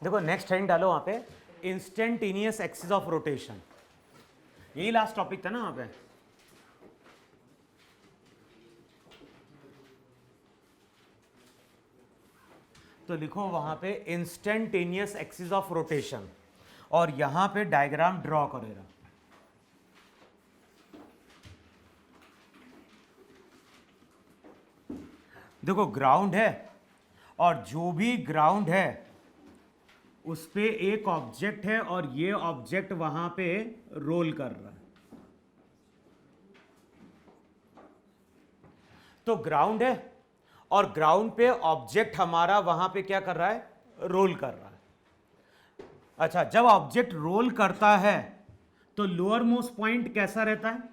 देखो next heading डालो वहां पे, इंस्टेंटेनियस एक्सिस ऑफ रोटेशन। यही लास्ट टॉपिक था ना वहां पे। तो लिखो वहां पे इंस्टेंटेनियस एक्सिस ऑफ रोटेशन, और यहां पे डायग्राम ड्रॉ करेगा। देखो ग्राउंड है, और जो भी ग्राउंड है उस पे एक ऑब्जेक्ट है, और ये ऑब्जेक्ट वहां पे रोल कर रहा है। तो ग्राउंड है, और ग्राउंड पे ऑब्जेक्ट हमारा वहां पे क्या कर रहा है, रोल कर रहा है। अच्छा, जब ऑब्जेक्ट रोल करता है तो लोअर मोस्ट पॉइंट कैसा रहता है?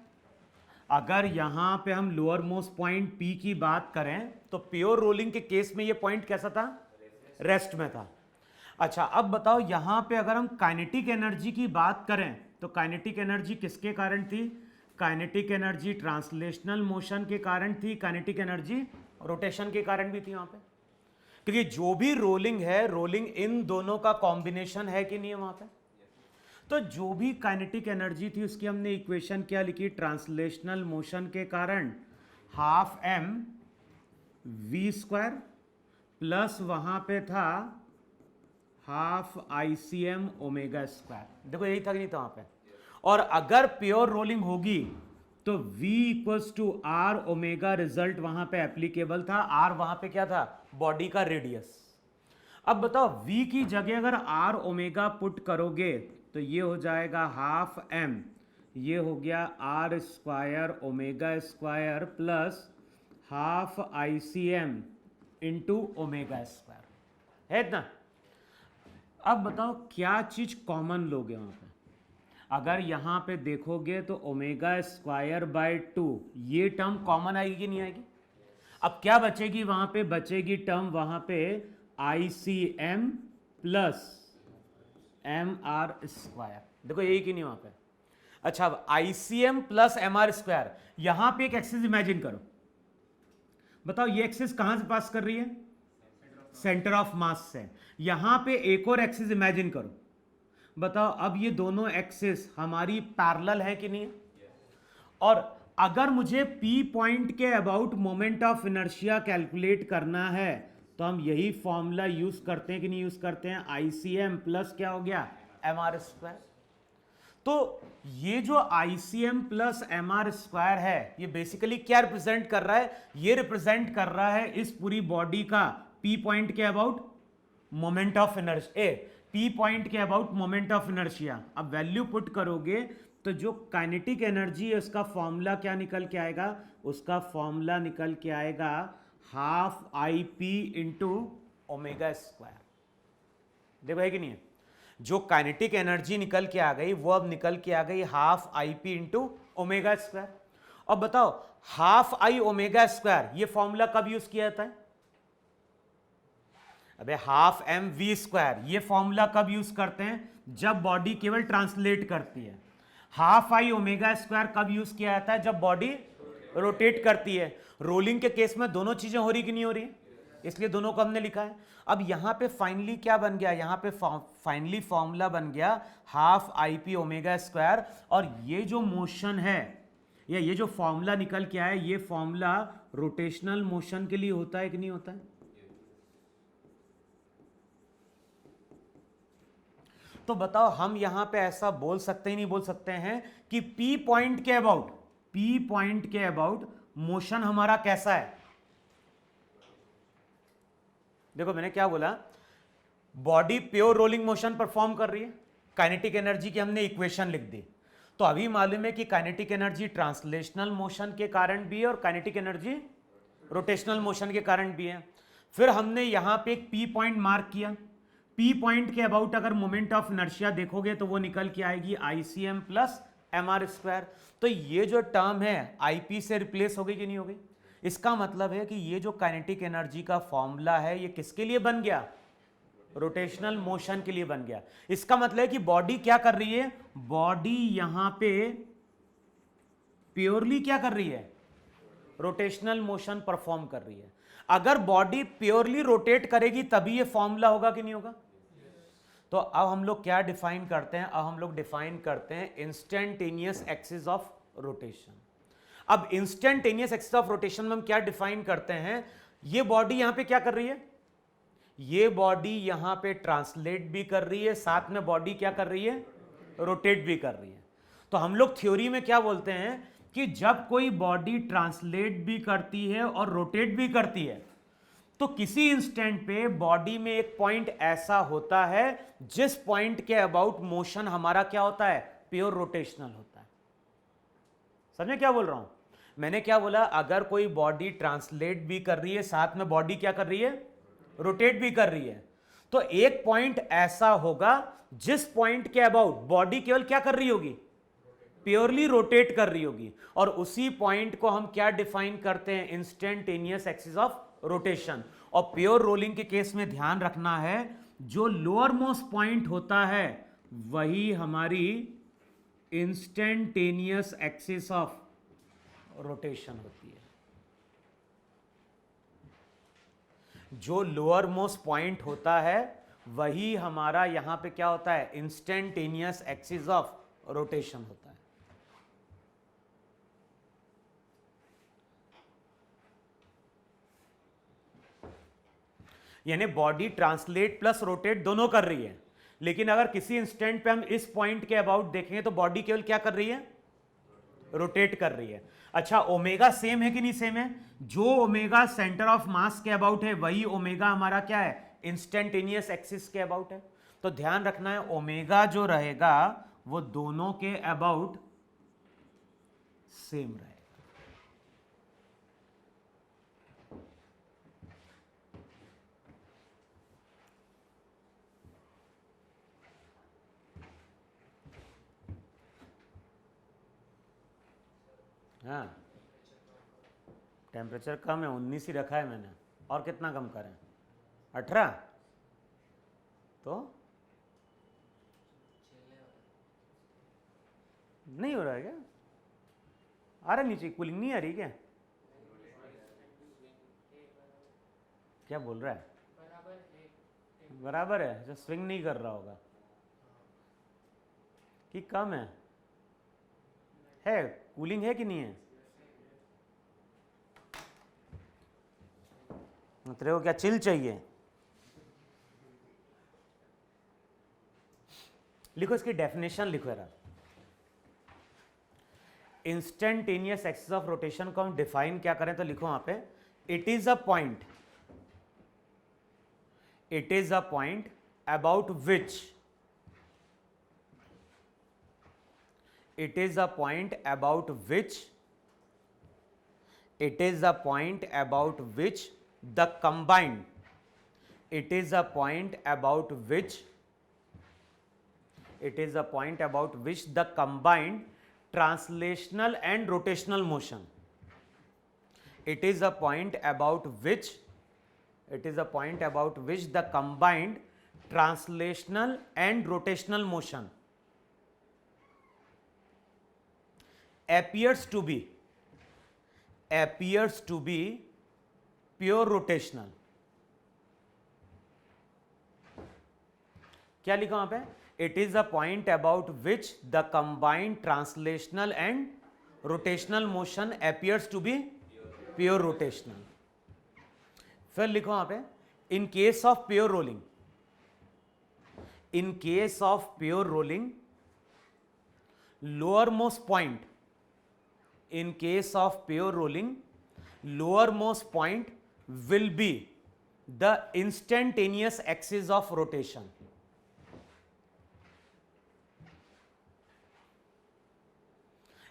अगर यहां पे हम लोअर मोस्ट पॉइंट P की बात करें तो प्योर रोलिंग के केस में ये पॉइंट कैसा था? रेस्ट में था। अच्छा, अब बताओ यहां पे अगर हम काइनेटिक एनर्जी की बात करें तो काइनेटिक एनर्जी किसके कारण थी? काइनेटिक एनर्जी ट्रांसलेशनल मोशन के कारण थी, काइनेटिक एनर्जी रोटेशन के कारण भी थी वहां पे। क्योंकि जो भी रोलिंग है, रोलिंग इन दोनों का कॉम्बिनेशन है कि नहीं है वहां पे। तो जो भी काइनेटिक एनर्जी थी उसकी हमने इक्वेशन क्या लिखी? ट्रांसलेशनल मोशन के कारण half m v square plus वहां पे था हाफ ICM ओमेगा स्क्वायर। देखो यही था कि नहीं था वहां पे। और अगर प्योर रोलिंग होगी तो v equals to R omega result वहां पे एप्लीकेबल था। r वहां पे क्या था? बॉडी का रेडियस। अब बताओ v की जगह अगर r ओमेगा पुट करोगे तो ये हो जाएगा हाफ m, ये हो गया r square omega square plus half ICM into omega square, है ना। अब बताओ क्या चीज कॉमन लोगे वहां पे? अगर यहां पे देखोगे तो ओमेगा स्क्वायर बाय 2 ये टर्म कॉमन आएगी कि नहीं आएगी? अब क्या बचेगी वहां पे? बचेगी टर्म वहां पे ICM प्लस MR स्क्वायर। देखो यही कि नहीं वहां पे। अच्छा, अब ICM प्लस MR स्क्वायर, यहां पे एक एक्सिस इमेजिन करो। बताओ ये एक्सिस कहां से पास कर रही है? सेंटर ऑफ मास से। यहां पे एक और एक्सिस इमेजिन करो। बताओ अब ये दोनों एक्सिस हमारी पैरेलल है कि नहीं है? और अगर मुझे P पॉइंट के about moment of inertia calculate करना है तो हम यही फॉर्मूला यूज करते हैं कि नहीं यूज करते हैं? ICM प्लस क्या हो गया? MR square. तो ये जो ICM प्लस MR स्क्वायर है ये बेसिकली क्या रिप्रेजेंट कर रहा है? ये रिप्रेजेंट कर रहा है इस पूरी बॉडी का P पॉइंट के about moment of inertia, P point के अबाउट मोमेंट ऑफ इनर्शिया। अब वैल्यू पुट करोगे तो जो काइनेटिक एनर्जी है उसका फॉर्मूला क्या निकल के आएगा? उसका फॉर्मूला निकल के आएगा half IP into omega square. देखो है कि नहीं है? जो काइनेटिक एनर्जी निकल के आ गई वो अब निकल के आ गई half IP into omega square. अब बताओ हाफ I ओमेगा स्क्वायर ये फॉर्मूला कब यूज किया जाता है? अबे हाफ MV स्क्वायर ये फॉर्मूला कब यूज करते हैं? जब बॉडी केवल ट्रांसलेट करती है। हाफ I ओमेगा स्क्वायर कब यूज किया जाता है? जब बॉडी रोटेट करती है। रोलिंग के केस में दोनों चीजें हो रही कि नहीं हो रही? इसलिए दोनों को हमने लिखा है। अब यहां पे फाइनली क्या बन गया? यहां पे फाइनली फॉर्मूला बन गया हाफ IP ओमेगा स्क्वायर। और ये जो मोशन है या ये जो फॉर्मूला निकल के आया ये फॉर्मूला रोटेशनल मोशन के लिए होता है कि नहीं होता है? तो बताओ हम यहां पे ऐसा बोल सकते ही नहीं बोल सकते हैं कि P पॉइंट के अबाउट मोशन हमारा कैसा है? देखो मैंने क्या बोला, body pure rolling motion perform कर रही है, काइनेटिक एनर्जी की हमने इक्वेशन लिख दी। तो अभी मालूम है कि काइनेटिक एनर्जी ट्रांसलेशनल मोशन के कारण भी है और काइनेटिक एनर्जी रोटेशनल मोशन के कारण भी है। फिर हमने यहां पे एक P पॉइंट मार्क किया। P पॉइंट के अबाउट अगर मोमेंट ऑफ इनर्शिया देखोगे तो वो निकल के आएगी ICM प्लस MR स्क्वायर। तो ये जो टर्म है IP से रिप्लेस हो गई कि नहीं हो गई? इसका मतलब है कि ये जो काइनेटिक एनर्जी का फॉर्मूला है ये किसके लिए बन गया? रोटेशनल मोशन के लिए बन गया। इसका मतलब है कि बॉडी क्या कर रही है? बॉडी यहां पे प्योरली क्या कर रही है? रोटेशनल मोशन परफॉर्म कर रही है। अगर बॉडी प्योरली रोटेट करेगी तभी ये फॉर्मूला होगा कि नहीं होगा? तो अब हम लोग क्या डिफाइन करते हैं, अब हम लोग डिफाइन करते हैं इंस्टेंटेनियस एक्सिस ऑफ रोटेशन। अब इंस्टेंटेनियस एक्सिस ऑफ रोटेशन में हम क्या डिफाइन करते हैं, ये बॉडी यहां पे क्या कर रही है, ये बॉडी यहां पे ट्रांसलेट भी कर रही है, साथ में बॉडी क्या कर रही है, रोटेट भी कर रही है। तो हम लोग थ्योरी में क्या बोलते हैं कि जब कोई बॉडी ट्रांसलेट भी करती है और रोटेट भी करती है, तो किसी इंस्टेंट पे बॉडी में एक पॉइंट ऐसा होता है जिस पॉइंट के अबाउट मोशन हमारा क्या होता है, प्योर रोटेशनल होता है। समझे क्या बोल रहा हूं, मैंने क्या बोला, अगर कोई बॉडी ट्रांसलेट भी कर रही है, साथ में बॉडी क्या कर रही है, रोटेट भी कर रही है, तो एक पॉइंट ऐसा होगा जिस पॉइंट के अबाउट बॉडी केवल क्या कर रही होगी, प्योरली रोटेट कर रही होगी, और उसी पॉइंट को हम क्या डिफाइन करते हैं, इंस्टेंटेनियस एक्सिस ऑफ रोटेशन। और प्योर रोलिंग के केस में ध्यान रखना है, जो लोअर मोस्ट पॉइंट होता है वही हमारी इंस्टेंटेनियस एक्सिस ऑफ रोटेशन होती है। जो लोअर मोस्ट पॉइंट होता है वही हमारा यहां पे क्या होता है, इंस्टेंटेनियस एक्सिस ऑफ रोटेशन होता है। यानी बॉडी ट्रांसलेट प्लस रोटेट दोनों कर रही है, लेकिन अगर किसी इंस्टेंट पे हम इस पॉइंट के अबाउट देखेंगे तो बॉडी केवल क्या कर रही है, रोटेट कर रही है। अच्छा, ओमेगा सेम है कि नहीं सेम है, जो ओमेगा सेंटर ऑफ मास के अबाउट है वही ओमेगा हमारा क्या है, इंस्टेंटेनियस एक्सिस के अबाउट है। तो ध्यान रखना है, ओमेगा जो रहेगा वो दोनों के अबाउट सेम रहेगा। हाँ, टेम्परेचर कम है, 19 ही रखा है मैंने, और कितना कम करें, 18, तो नहीं हो रहा है क्या, आ रहा नीचे, कूलिंग नहीं आ रही क्या, क्या बोल रहा है, बराबर है, जो स्विंग नहीं कर रहा होगा कि कम है कूलिंग है कि नहीं है, तेरे को क्या चिल चाहिए, लिखो इसकी डेफिनेशन लिखो यार। इंस्टेंटेनियस एक्सिस ऑफ रोटेशन को हम डिफाइन क्या करें, तो लिखो वहां पे, it is a point about which it is a point about which the combined translational and rotational motion, it is a point about which the combined translational and rotational motion appears to be pure rotational। क्या लिखा वहां पे, it is a point about which the combined translational and rotational motion appears to be pure rotational. फिर लिखो वहां पे, in case of pure rolling lower most point, in case of pure rolling, lowermost point will be the instantaneous axis of rotation।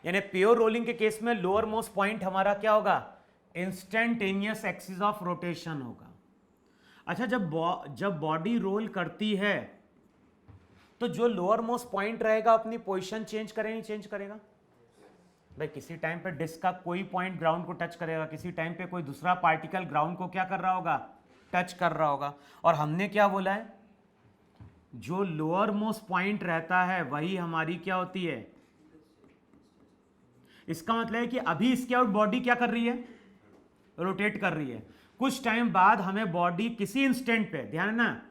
यानी pure rolling के case में lower most point हमारा क्या होगा, इंस्टेंटेनियस एक्सिस ऑफ रोटेशन होगा। अच्छा, जब body roll करती है तो जो लोअर मोस्ट पॉइंट रहेगा अपनी पोजीशन चेंज करेगा, नहीं चेंज करेगा भाई, किसी टाइम पे डिस्क का कोई पॉइंट ग्राउंड को टच करेगा, किसी टाइम पे कोई दूसरा पार्टिकल ग्राउंड को क्या कर रहा होगा, टच कर रहा होगा। और हमने क्या बोला है, जो लोअर मोस्ट पॉइंट रहता है वही हमारी क्या होती है, इसका मतलब है कि अभी इसके आउट बॉडी क्या कर रही है, रोटेट कर रही है। कुछ टाइम बाद हमें बॉडी किसी इंस्टेंट पे, ध्यान है ना,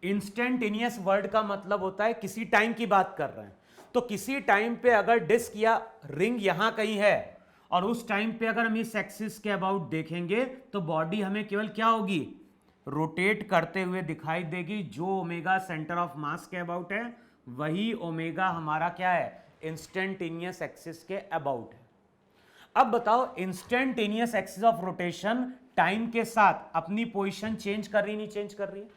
इंस्टेंटेनियस वर्ड का मतलब होता है किसी टाइम की बात कर रहे हैं, तो किसी टाइम पे अगर डिस्क या रिंग यहां कहीं है और उस टाइम पे अगर हम इस एक्सिस के अबाउट देखेंगे तो बॉडी हमें केवल क्या होगी, रोटेट करते हुए दिखाई देगी। जो ओमेगा सेंटर ऑफ मास के अबाउट है वही ओमेगा हमारा क्या है, इंस्टेंटेनियस एक्सिस के अबाउट है। अब बताओ instantaneous axis of rotation time के साथ अपनी पोजीशन चेंज कर रही नहीं चेंज कर रही है?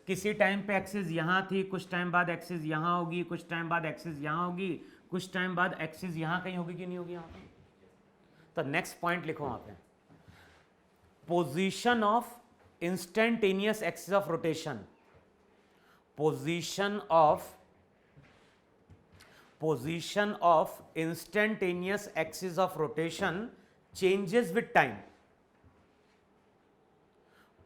किसी टाइम पे एक्सिस यहां थी, कुछ टाइम बाद एक्सिस यहां होगी, कुछ टाइम बाद एक्सिस यहां होगी, कुछ टाइम बाद एक्सिस यहां कहीं होगी कि नहीं होगी यहां पे? तो नेक्स्ट पॉइंट लिखो वहां पे, position of instantaneous axis of rotation, position of instantaneous axis of rotation changes with time.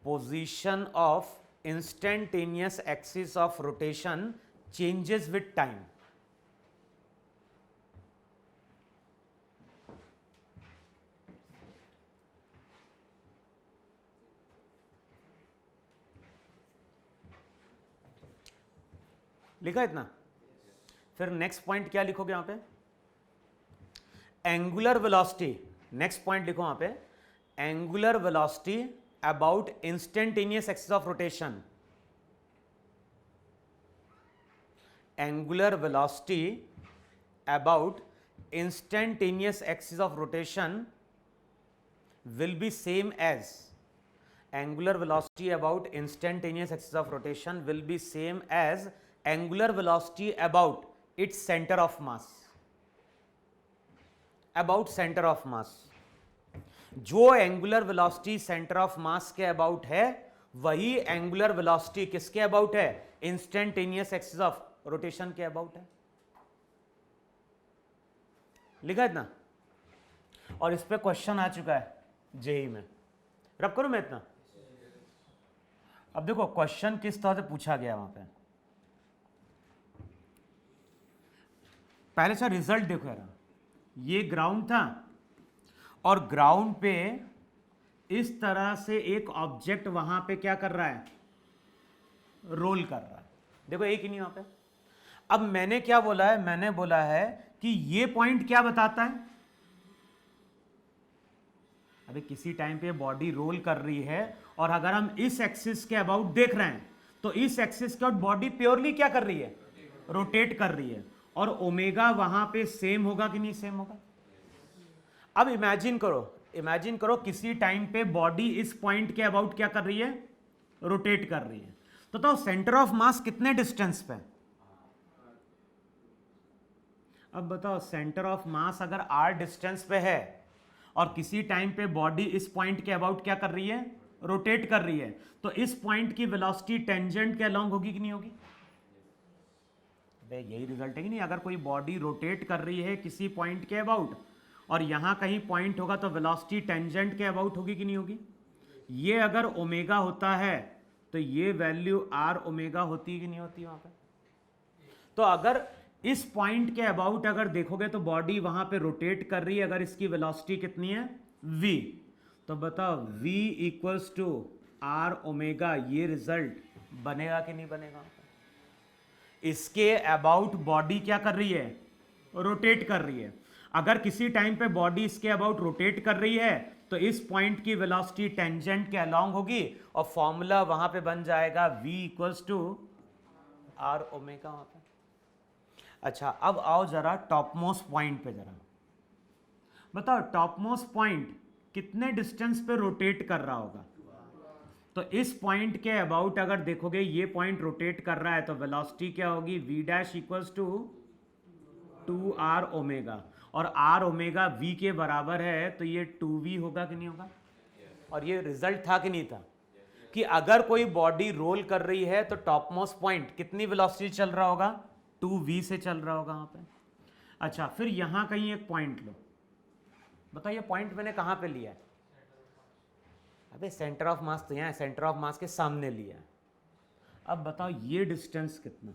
Position of instantaneous axis of rotation changes with time. लिखा इतना? फिर नेक्स्ट पॉइंट क्या लिखोगे यहां पे, एंगुलर वेलोसिटी। नेक्स्ट पॉइंट लिखो वहां पे, angular velocity about instantaneous axis of rotation. Angular velocity about instantaneous axis of rotation will be same as, angular velocity about instantaneous axis of rotation will be same as angular velocity about its center of mass, about center of mass। जो angular velocity centre of mass के about है वही angular velocity किसके about है, instantaneous axis of rotation के about है। लिखा इतना? और इस पे क्वेश्चन आ चुका है जेई में, रब करूं मैं इतना? अब देखो क्वेश्चन किस तरह से पूछा गया वहां पे, पहले से रिजल्ट देखो यार, ये ग्राउंड था और ग्राउंड पे इस तरह से एक ऑब्जेक्ट वहां पे क्या कर रहा है, रोल कर रहा है। देखो एक ही नहीं वहां पे। अब मैंने क्या बोला है, मैंने बोला है कि ये पॉइंट क्या बताता है, अबे किसी टाइम पे बॉडी रोल कर रही है और अगर हम इस एक्सिस के अबाउट देख रहे हैं तो इस एक्सिस के अबाउट बॉडी प्योरली क्या कर रही है, रोटेट कर रही है, और ओमेगा वहां पे सेम होगा कि नहीं सेम होगा। अब इमेजिन करो किसी टाइम पे बॉडी इस पॉइंट के अबाउट क्या कर रही है, रोटेट कर रही है, तो सेंटर ऑफ मास कितने डिस्टेंस पे, अब बताओ सेंटर ऑफ मास अगर r डिस्टेंस पे है और किसी टाइम पे बॉडी इस पॉइंट के अबाउट क्या कर रही है, रोटेट कर रही है, तो इस पॉइंट की वेलोसिटी टेंजेंट के अलोंग होगी कि नहीं होगी। यही रिजल्ट है कि नहीं, अगर कोई बॉडी रोटेट कर रही है किसी पॉइंट के अबाउट और यहां कहीं पॉइंट होगा तो वेलोसिटी टेंजेंट के अबाउट होगी कि नहीं होगी। ये अगर ओमेगा होता है तो ये वैल्यू r ओमेगा होती कि नहीं होती वहां पे। तो अगर इस पॉइंट के अबाउट अगर देखोगे तो बॉडी वहां पे रोटेट कर रही है, अगर इसकी वेलोसिटी कितनी है v, तो बताओ v equals to r omega, ये रिजल्ट बनेगा कि नहीं बनेगा। इसके अबाउट बॉडी क्या कर रही है, रोटेट कर रही है। अगर किसी टाइम पे बॉडी इसके अबाउट रोटेट कर रही है तो इस पॉइंट की वेलोसिटी टेंजेंट के अलोंग होगी और फॉर्मूला वहां पे बन जाएगा v equals to r omega वहां पे। अच्छा अब आओ जरा टॉप मोस्ट पॉइंट पे, जरा बताओ टॉप मोस्ट पॉइंट कितने डिस्टेंस पे रोटेट कर रहा होगा। तो इस पॉइंट के अबाउट अगर देखोगे ये पॉइंट रोटेट कर रहा है तो वेलोसिटी क्या होगी, v dash equals to 2r omega, और r ओमेगा v के बराबर है तो ये 2v होगा कि नहीं होगा। और ये रिजल्ट था कि नहीं था कि अगर कोई बॉडी रोल कर रही है तो टॉप मोस्ट पॉइंट कितनी वेलोसिटी चल रहा होगा, 2v से चल रहा होगा वहां पे। अच्छा फिर यहां कहीं एक पॉइंट लो, बताइए पॉइंट मैंने कहां पे लिया है, अबे सेंटर ऑफ मास तो यहां है, सेंटर ऑफ मास के सामने लिया है। अब बताओ ये डिस्टेंस कितना,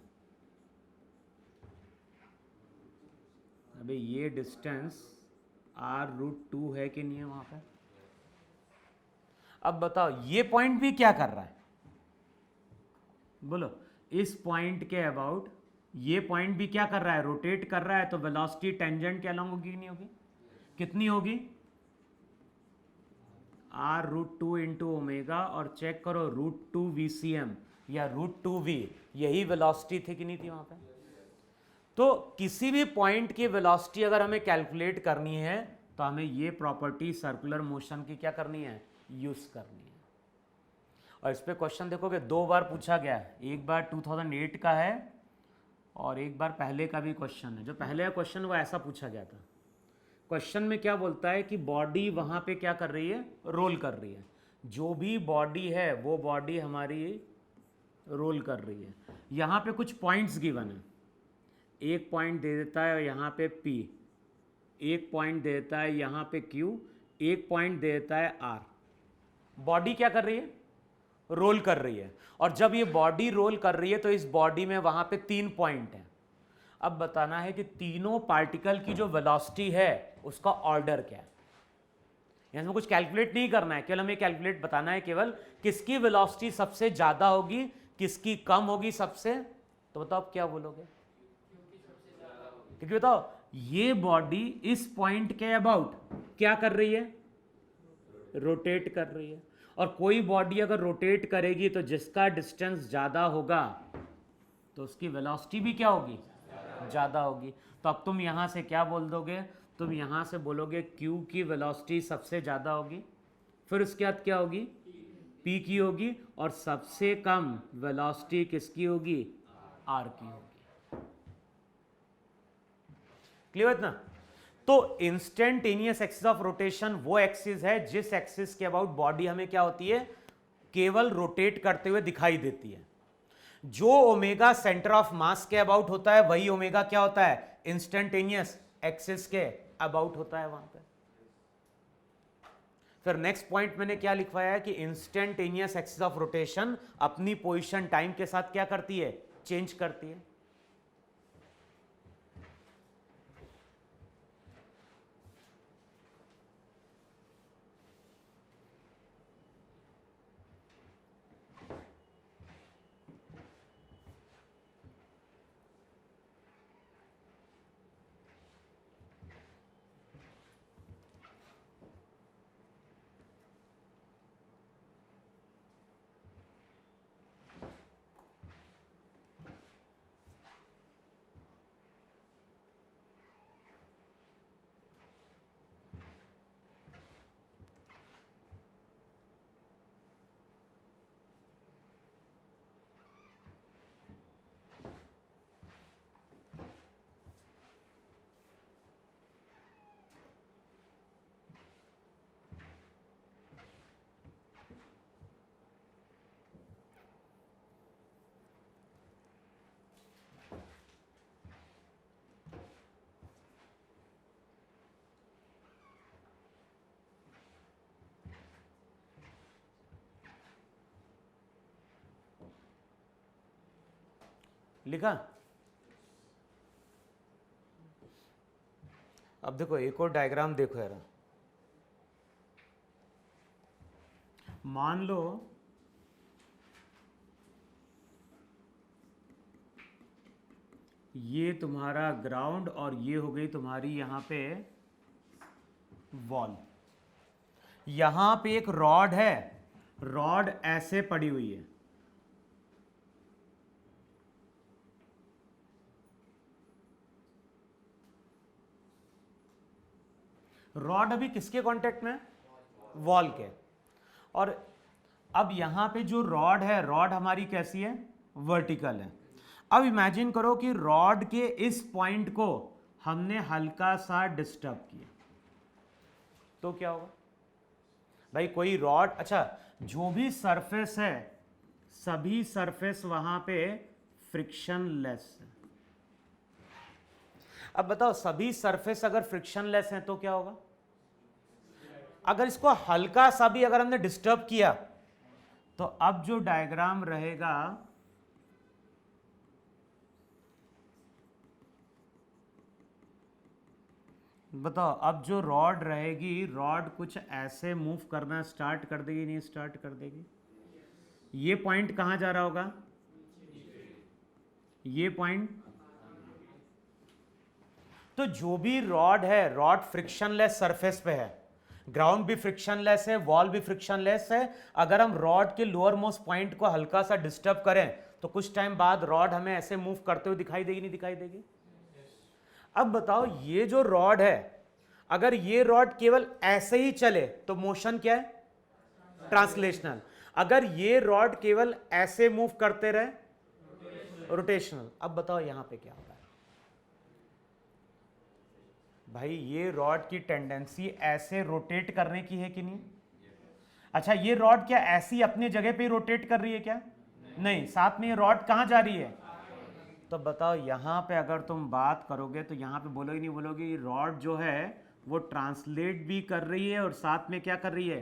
अबे ये डिस्टेंस r√2 है कि नहीं है वहां पे। अब बताओ ये पॉइंट भी क्या कर रहा है, बोलो, इस पॉइंट के अबाउट ये पॉइंट भी क्या कर रहा है, रोटेट कर रहा है, तो वेलोसिटी टेंजेंट के अलॉन्ग होगी कि नहीं होगी, कितनी होगी, r√2 इंटू ओमेगा, और चेक करो √2 VCM या √2 V, यही वेलोसिटी थी कि नहीं थी वहां पे। तो किसी भी पॉइंट की वेलोसिटी अगर हमें कैलकुलेट करनी है तो हमें ये प्रॉपर्टी सर्कुलर मोशन की क्या करनी है, यूज करनी है। और इस पे क्वेश्चन देखोगे 2 बार पूछा गया है, एक बार 2008 का है और एक बार पहले का भी क्वेश्चन है। जो पहले का क्वेश्चन वो ऐसा पूछा गया था, क्वेश्चन में क्या बोलता है कि बॉडी वहां पे क्या कर रही है, रोल कर रही है, जो भी बॉडी है वो बॉडी हमारी रोल कर रही है। यहाँ पे कुछ पॉइंट्स गिवन है, एक पॉइंट दे देता है यहाँ पे P, एक पॉइंट दे देता है यहाँ पे Q, एक पॉइंट दे देता है R। बॉडी क्या कर रही है, रोल कर रही है, और जब ये बॉडी रोल कर रही है तो इस बॉडी में वहां पे 3 पॉइंट है। अब बताना है कि तीनों पार्टिकल की जो वेलोसिटी है उसका ऑर्डर क्या है। यहां कुछ कैलकुलेट नहीं करना है, केवल हमें कैलकुलेट बताना है केवल किसकी वेलोसिटी सबसे ज्यादा होगी, किसकी कम होगी सबसे। तो बताओ आप क्या बोलोगे, क्योंकि बताओ ये बॉडी इस पॉइंट के अबाउट क्या कर रही है, रोटेट कर रही है, और कोई बॉडी अगर रोटेट करेगी तो जिसका डिस्टेंस ज़्यादा होगा तो उसकी वेलोसिटी भी क्या होगी, ज़्यादा होगी। तो अब तुम यहाँ से क्या बोल दोगे, तुम यहाँ से बोलोगे Q की वेलोसिटी सबसे ज़्यादा होगी, फिर उसके बाद क्या होगी, P की होगी, और सबसे कम वेलोसिटी किसकी होगी, R की होगी। क्लियर है ना। तो इंस्टेंटेनियस एक्सिस ऑफ रोटेशन वो एक्सिस है जिस एक्सिस के अबाउट बॉडी हमें क्या होती है, केवल रोटेट करते हुए दिखाई देती है। जो ओमेगा सेंटर ऑफ मास के अबाउट होता है वही ओमेगा क्या होता है, इंस्टेंटेनियस एक्सिस के अबाउट होता है वहां पे। फिर नेक्स्ट पॉइंट मैंने क्या लिखवाया है कि इंस्टेंटेनियस एक्सिस ऑफ रोटेशन अपनी पोजीशन टाइम के साथ क्या करती है, चेंज करती है। लिखा। अब देखो एक और डायग्राम देखो यार, मान लो ये तुम्हारा ग्राउंड और ये हो गई तुम्हारी यहां पे वॉल। यहां पे एक रॉड है, रॉड ऐसे पड़ी हुई है, रॉड अभी किसके कांटेक्ट में, वॉल के। और अब यहां पे जो रॉड है, रॉड हमारी कैसी है, वर्टिकल है। अब इमेजिन करो कि रॉड के इस पॉइंट को हमने हल्का सा डिस्टर्ब किया, तो क्या होगा भाई, कोई रॉड, अच्छा जो भी सरफेस है सभी सरफेस वहां पे फ्रिक्शनलेस है। अब बताओ सभी सरफेस अगर फ्रिक्शनलेस हैं तो क्या होगा, अगर इसको हल्का सा भी अगर हमने डिस्टर्ब किया तो अब जो डायग्राम रहेगा बताओ, अब जो रॉड रहेगी, रॉड कुछ ऐसे मूव करना स्टार्ट कर देगी, नहीं स्टार्ट कर देगी। ये पॉइंट कहां जा रहा होगा, ये पॉइंट। तो जो भी रॉड है, रॉड फ्रिक्शनलेस सरफेस पे है, ग्राउंड भी फ्रिक्शनलेस है, वॉल भी फ्रिक्शनलेस है। अगर हम रॉड के लोअर मोस्ट पॉइंट को हल्का सा डिस्टर्ब करें तो कुछ टाइम बाद रॉड हमें ऐसे मूव करते हुए दिखाई देगी, नहीं दिखाई देगी? अब बताओ, ये जो रॉड है, अगर ये रॉड केवल ऐसे ही चले तो मोशन क्या है? ट्रांसलेशनल। अगर ये रॉड केवल ऐसे मूव करते रहे, रोटेशनल। अब बताओ यहां पे क्या होगा? भाई ये रॉड की टेंडेंसी ऐसे रोटेट करने की है कि नहीं? अच्छा, ये रॉड क्या ऐसी अपनी जगह पे रोटेट कर रही है क्या? नहीं, साथ में ये रॉड कहां जा रही है? तो बताओ यहां पे अगर तुम बात करोगे तो यहां पे बोलोगे नहीं बोलोगे, ये रॉड जो है वो ट्रांसलेट भी कर रही है और साथ में क्या कर रही है?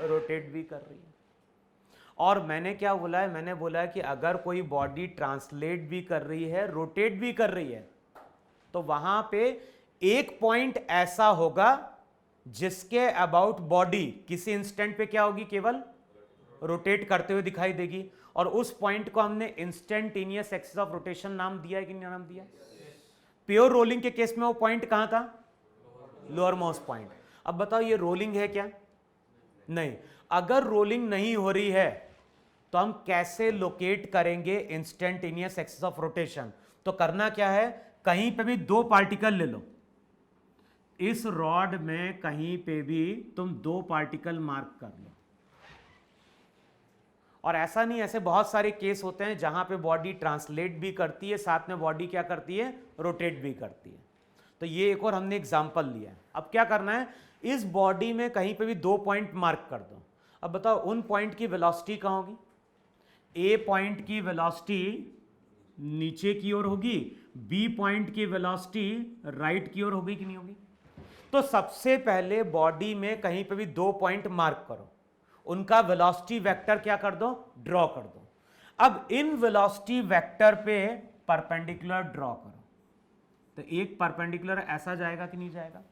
रोटेट भी कर रही है। और मैंने क्या बोला है? मैंने बोला है कि अगर कोई बॉडी ट्रांसलेट भी कर रही है, रोटेट भी कर रही है, तो वहां पे एक पॉइंट ऐसा होगा जिसके अबाउट बॉडी किसी इंस्टेंट पे क्या होगी? केवल रोटेट करते हुए दिखाई देगी। और उस पॉइंट को हमने इंस्टेंटेनियस एक्सिस ऑफ रोटेशन नाम दिया है कि नहीं नाम दिया? प्योर रोलिंग के केस में वो पॉइंट कहां था? Lower most point. अब बताओ ये रोलिंग है क्या? नहीं। अगर रोलिंग नहीं हो रही है तो हम कैसे लोकेट करेंगे इंस्टेंटेनियस एक्सिस ऑफ रोटेशन? तो करना क्या है, कहीं पे भी दो पार्टिकल ले लो, इस रॉड में कहीं पे भी तुम दो पार्टिकल मार्क कर लो। और ऐसा नहीं, ऐसे बहुत सारे केस होते हैं जहां पे बॉडी ट्रांसलेट भी करती है, साथ में बॉडी क्या करती है? रोटेट भी करती है। तो ये एक और हमने एग्जांपल लिया है। अब क्या करना है, इस बॉडी में कहीं पे भी दो पॉइंट मार्क कर दो। अब बताओ उन पॉइंट की वेलोसिटी कहां होगी? ए पॉइंट की वेलोसिटी नीचे की ओर होगी, बी पॉइंट की वेलोसिटी राइट की ओर होगी कि नहीं होगी? तो सबसे पहले बॉडी में कहीं पे भी दो पॉइंट मार्क करो, उनका वेलोसिटी वेक्टर क्या कर दो? ड्रॉ कर दो। अब इन वेलोसिटी वेक्टर पे परपेंडिकुलर ड्रॉ करो। तो एक परपेंडिकुलर ऐसा जाएगा कि नहीं जाएगा?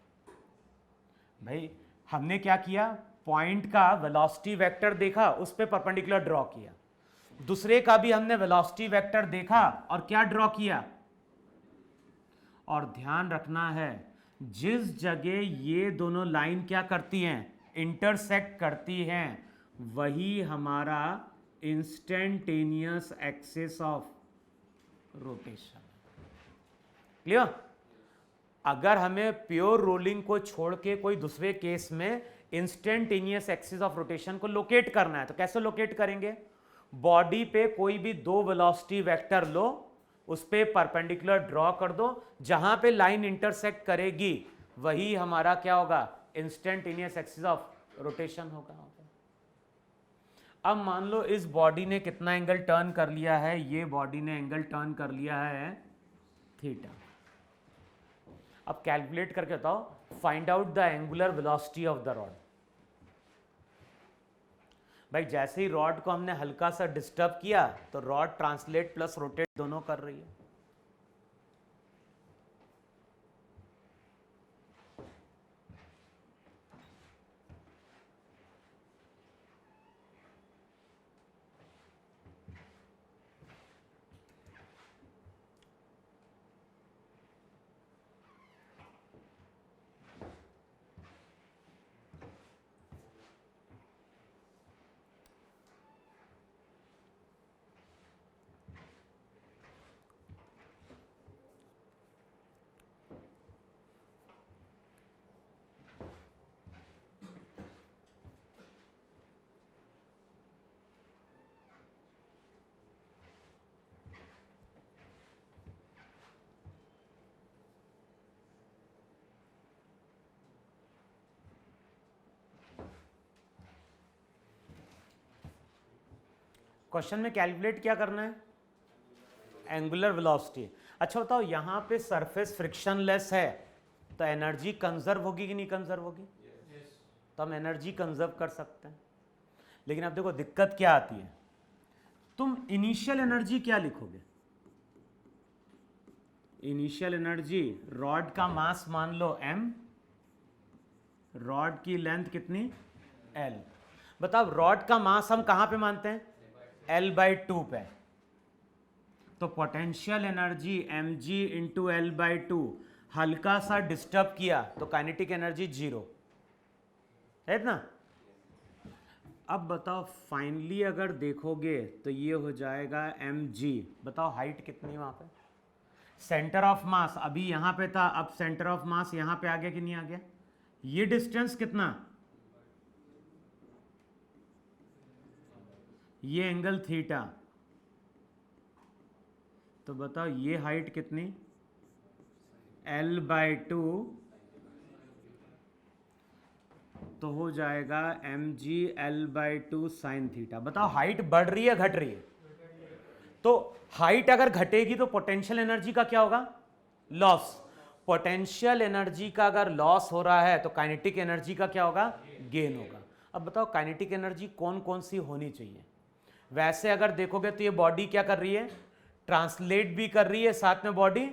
भाई हमने क्या किया, पॉइंट का वेलोसिटी वेक्टर देखा, उस पे परपेंडिकुलर ड्रॉ किया। दूसरे का भी हमने वेलोसिटी वेक्टर देखा और क्या ड्रॉ किया? और ध्यान रखना है, जिस जगह ये दोनों लाइन क्या करती हैं? इंटरसेक्ट करती हैं, वही हमारा instantaneous axis of rotation. Clear? अगर हमें प्योर रोलिंग को छोड़ के कोई दूसरे केस में इंस्टेंटेनियस एक्सिस ऑफ रोटेशन को लोकेट करना है तो कैसे लोकेट करेंगे? बॉडी पे कोई भी दो वेलोसिटी वेक्टर लो, उस पे परपेंडिकुलर ड्रॉ कर दो, जहां पे लाइन इंटरसेक्ट करेगी वही हमारा क्या होगा? इंस्टेंटेनियस एक्सिस ऑफ रोटेशन होगा। अब मान लो इस बॉडी ने कितना एंगल टर्न कर लिया है? ये बॉडी ने एंगल टर्न कर लिया है थीटा। अब कैलकुलेट करके बताओ, find out the angular velocity of the rod. भाई जैसे ही रॉड को हमने हल्का सा डिस्टर्ब किया तो रॉड ट्रांसलेट प्लस रोटेट दोनों कर रही है। क्वेश्चन में कैलकुलेट क्या करना है? Angular velocity. अच्छा बताओ, यहां पे सरफेस फ्रिक्शनलेस है तो एनर्जी कंजर्व होगी कि नहीं कंजर्व होगी? तो हम एनर्जी कंजर्व कर सकते हैं। लेकिन अब देखो दिक्कत क्या आती है, तुम इनिशियल एनर्जी क्या लिखोगे? इनिशियल एनर्जी, रॉड का मास मान लो m, रॉड की लेंथ कितनी? l। बताओ रॉड का मास हम कहां पे मानते हैं? l/2 पे। तो potential energy mg into L by two, हल्का सा डिस्टर्ब किया तो काइनेटिक एनर्जी 0 है ना। अब बताओ फाइनली अगर देखोगे तो ये हो जाएगा mg। बताओ हाइट कितनी है वहां पे, सेंटर ऑफ मास अभी यहां पे था, अब सेंटर ऑफ मास यहां पे आ गया कि नहीं आ गया, ये डिस्टेंस कितना, ये एंगल थीटा, तो बताओ ये हाइट कितनी, L बाई टू, तो हो जाएगा mg L by two sine theta. बताओ हाइट बढ़ रही है घट रही है, तो हाइट अगर घटेगी तो पोटेंशियल एनर्जी का क्या होगा, लॉस। पोटेंशियल एनर्जी का अगर लॉस हो रहा है तो काइनेटिक एनर्जी का क्या होगा, गेन होगा। अब बताओ काइनेटिक एनर्जी कौन कौन सी होनी चाहिए। वैसे अगर देखोगे तो ये बॉडी क्या कर रही है, ट्रांसलेट भी कर रही है, साथ में बॉडी,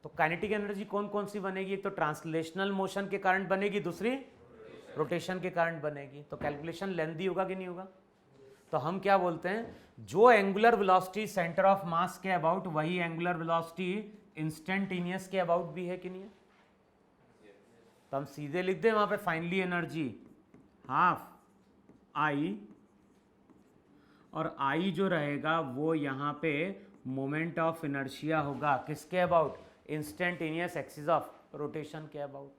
तो काइनेटिक एनर्जी कौन कौन सी बनेगी, एक तो ट्रांसलेशनल मोशन के कारण बनेगी, दूसरी रोटेशन के कारण बनेगी। तो कैलकुलेशन लेंथी होगा कि नहीं होगा। तो हम क्या बोलते हैं, जो angular velocity centre of mass के अबाउट, वही एंगुलर वेलोसिटी इंस्टेंटेनियस के अबाउट भी है कि नहीं है। तो हम सीधे लिख दें वहां पे फाइनली एनर्जी हाफ आई, और आई जो रहेगा वो यहाँ पे मोमेंट ऑफ इनर्शिया होगा किसके about, instantaneous axis of rotation के अबाउट।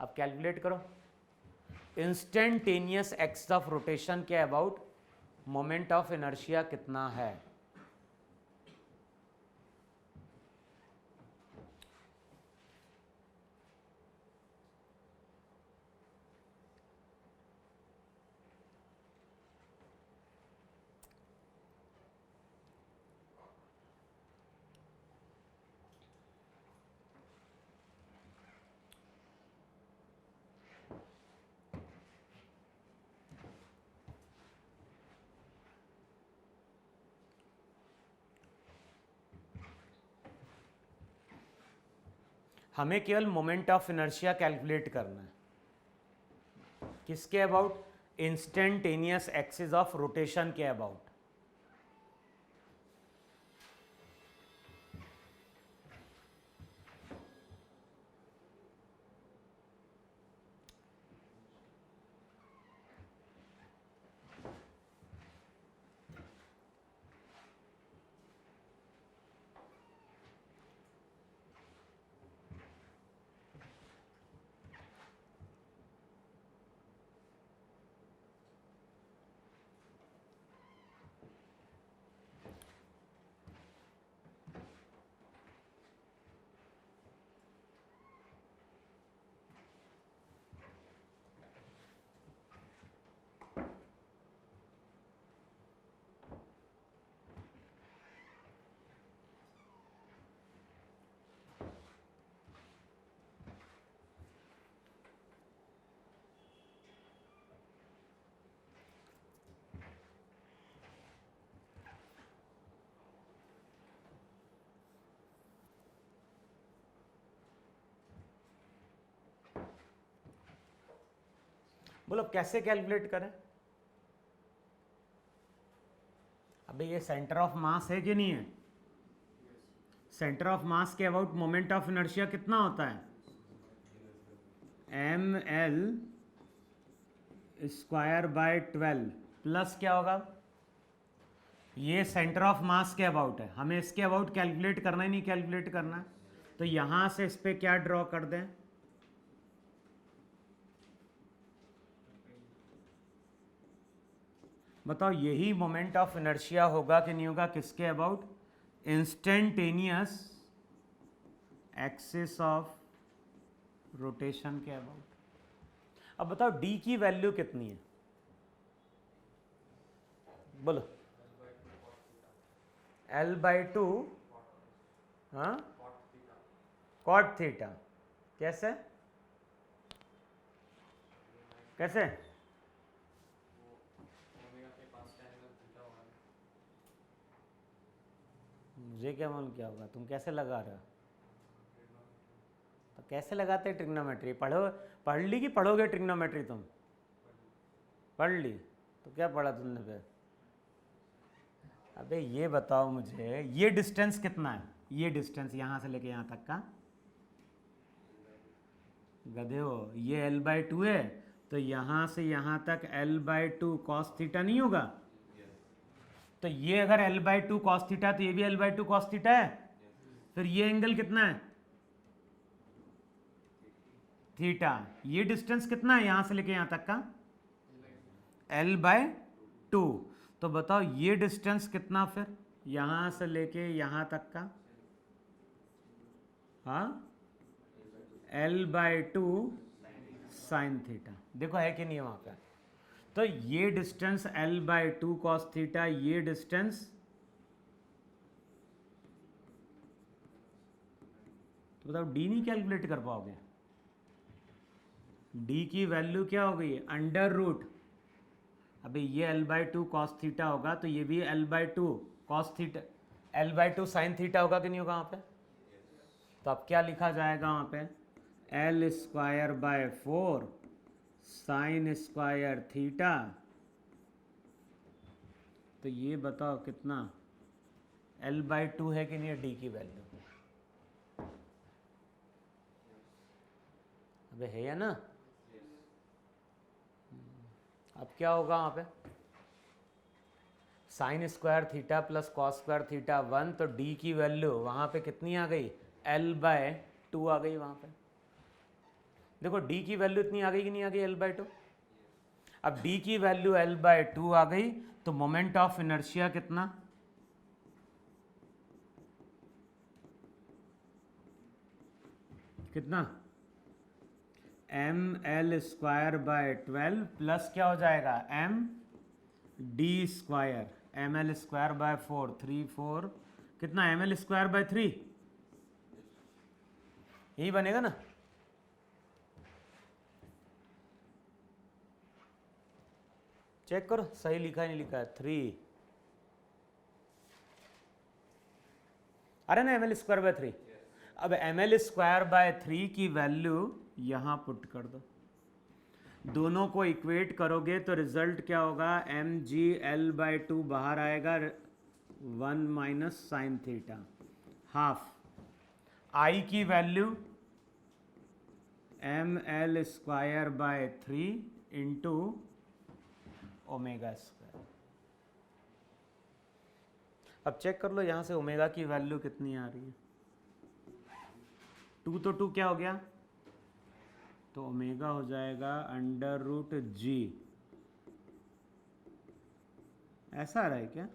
अब कैलकुलेट करो, इंस्टेंटेनियस एक्सिस ऑफ रोटेशन के अबाउट मोमेंट ऑफ इनर्शिया कितना है। हमें केवल मोमेंट ऑफ इनर्शिया कैलकुलेट करना है किसके about, instantaneous axis of rotation के अबाउट। बोलो कैसे कैलकुलेट करें। अबे ये सेंटर ऑफ मास है कि नहीं है, सेंटर ऑफ मास के अबाउट मोमेंट ऑफ इनर्शिया कितना होता है, ml स्क्वायर बाय 12 प्लस क्या होगा, ये सेंटर ऑफ मास के अबाउट है, हमें इसके अबाउट कैलकुलेट करना ही नहीं कैलकुलेट करना है। तो यहां से इस पे क्या ड्रॉ कर दें, बताओ यही मोमेंट ऑफ इनर्शिया होगा कि नहीं होगा किसके about, instantaneous axis of rotation के अबाउट। अब बताओ डी की वैल्यू कितनी है, बोलो L बाई टू, हाँ कॉट थीटा, कैसे कैसे, मुझे क्या मालूम क्या होगा, तुम कैसे लगा रहे हो, तो कैसे लगाते ट्रिग्नोमेट्री, पढ़ ली कि पढ़ोगे ट्रिग्नोमेट्री, तुम पढ़ ली तो क्या पढ़ा तुमने फिर, अबे ये बताओ मुझे, ये डिस्टेंस कितना है, ये डिस्टेंस यहाँ से लेके यहाँ तक का? गधे हो, ये l/2 है, तो यहाँ से यहाँ तक l/2 cos थीटा नहीं होगा? तो ये अगर l/2 cos थीटा तो ये भी l/2 cos थीटा है। फिर ये एंगल कितना है? थीटा। ये डिस्टेंस कितना है यहाँ से लेके यहाँ तक का? l/2। तो बताओ ये डिस्टेंस कितना फिर यहाँ से लेके यहाँ तक का? हाँ, l/2 साइन थीटा। देखो है कि नहीं है वहां पे? तो ये डिस्टेंस l/2 cos थीटा, ये डिस्टेंस, तो बताओ d नहीं कैलकुलेट कर पाओगे? d की वैल्यू क्या हो गई? अंडर रूट, अभी ये l/2 cos थीटा होगा तो ये भी l/2 cos theta, l/2 sine theta होगा कि नहीं होगा वहाँ पे? तो अब क्या लिखा जाएगा वहाँ पे? l²/4 sine square theta. तो ये बताओ कितना l/2 है कि नहीं है d की वैल्यू? अबे है या ना? अब क्या होगा वहाँ पे? Sine square theta plus cos square theta 1, तो d की वैल्यू वहाँ पे कितनी आ गई? l/2 आ गई वहाँ पे। देखो d की वैल्यू इतनी आ गई कि नहीं आ गई? l/2। अब d की वैल्यू l/2 आ गई तो मोमेंट ऑफ इनर्शिया कितना? कितना? ml²/12 प्लस क्या हो जाएगा? md², ml²/4 3 4, कितना? ml²/3 यही बनेगा ना? चेक करो सही लिखा है नहीं लिखा है। 3, अरे ना ml²/3। अब ml²/3 की वैल्यू यहां पुट कर दो, दोनों को इक्वेट करोगे तो रिजल्ट क्या होगा? mg/l/2 बाहर आएगा, 1 minus sine theta half. I की value ml²/3 into omega square. अब चेक कर लो यहां से ओमेगा की वैल्यू कितनी आ रही है? 2 तो 2 क्या हो गया? तो ओमेगा हो जाएगा √g। ऐसा आ रहा है क्या?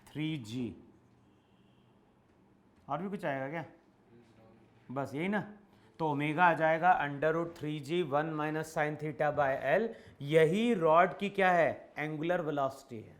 3g। और भी कुछ आएगा क्या? बस यही ना? तो ओमेगा आ जाएगा √3g 1 minus sine theta by L. यही रॉड की क्या है? एंगुलर वेलोसिटी है।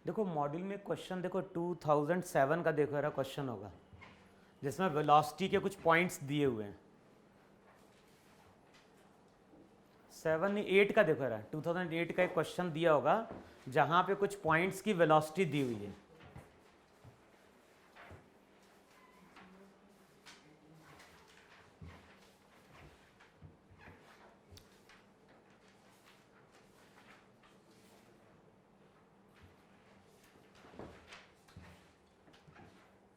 देखो मॉड्यूल में क्वेश्चन देखो 2007 का देखो रहा क्वेश्चन होगा जिसमें वेलोसिटी के कुछ पॉइंट्स दिए हुए हैं। 8 का देखो रहा 2008 का एक क्वेश्चन दिया होगा जहां पे कुछ पॉइंट्स की वेलोसिटी दी हुई है।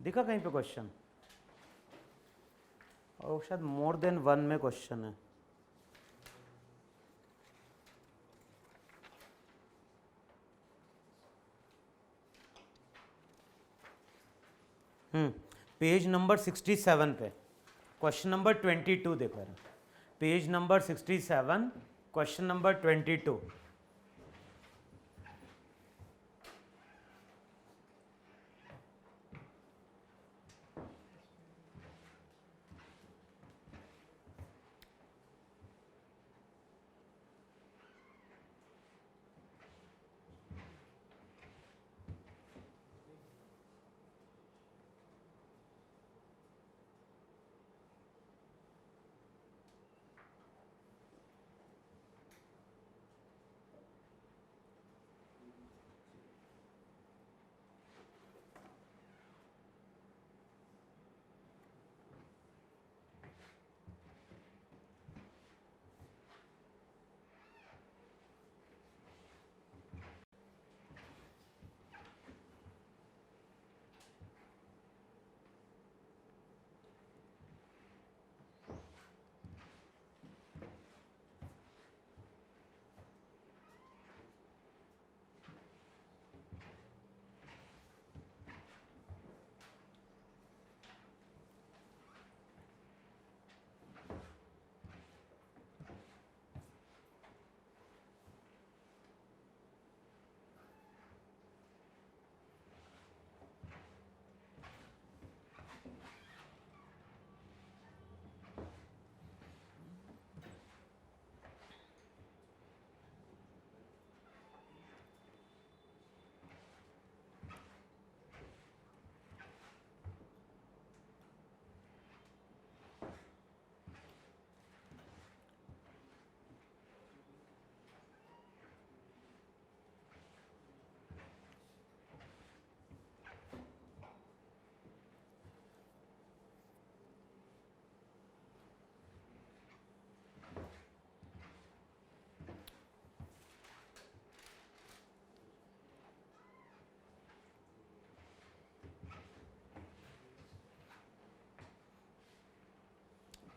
देखा कहीं पे क्वेश्चन? और शायद मोर देन 1 में क्वेश्चन है। पेज नंबर 67 पे क्वेश्चन नंबर 22 देखो रहा। Page number 67 question number 22।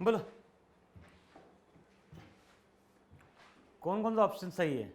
बोलो कौन कौन सा ऑप्शन सही है?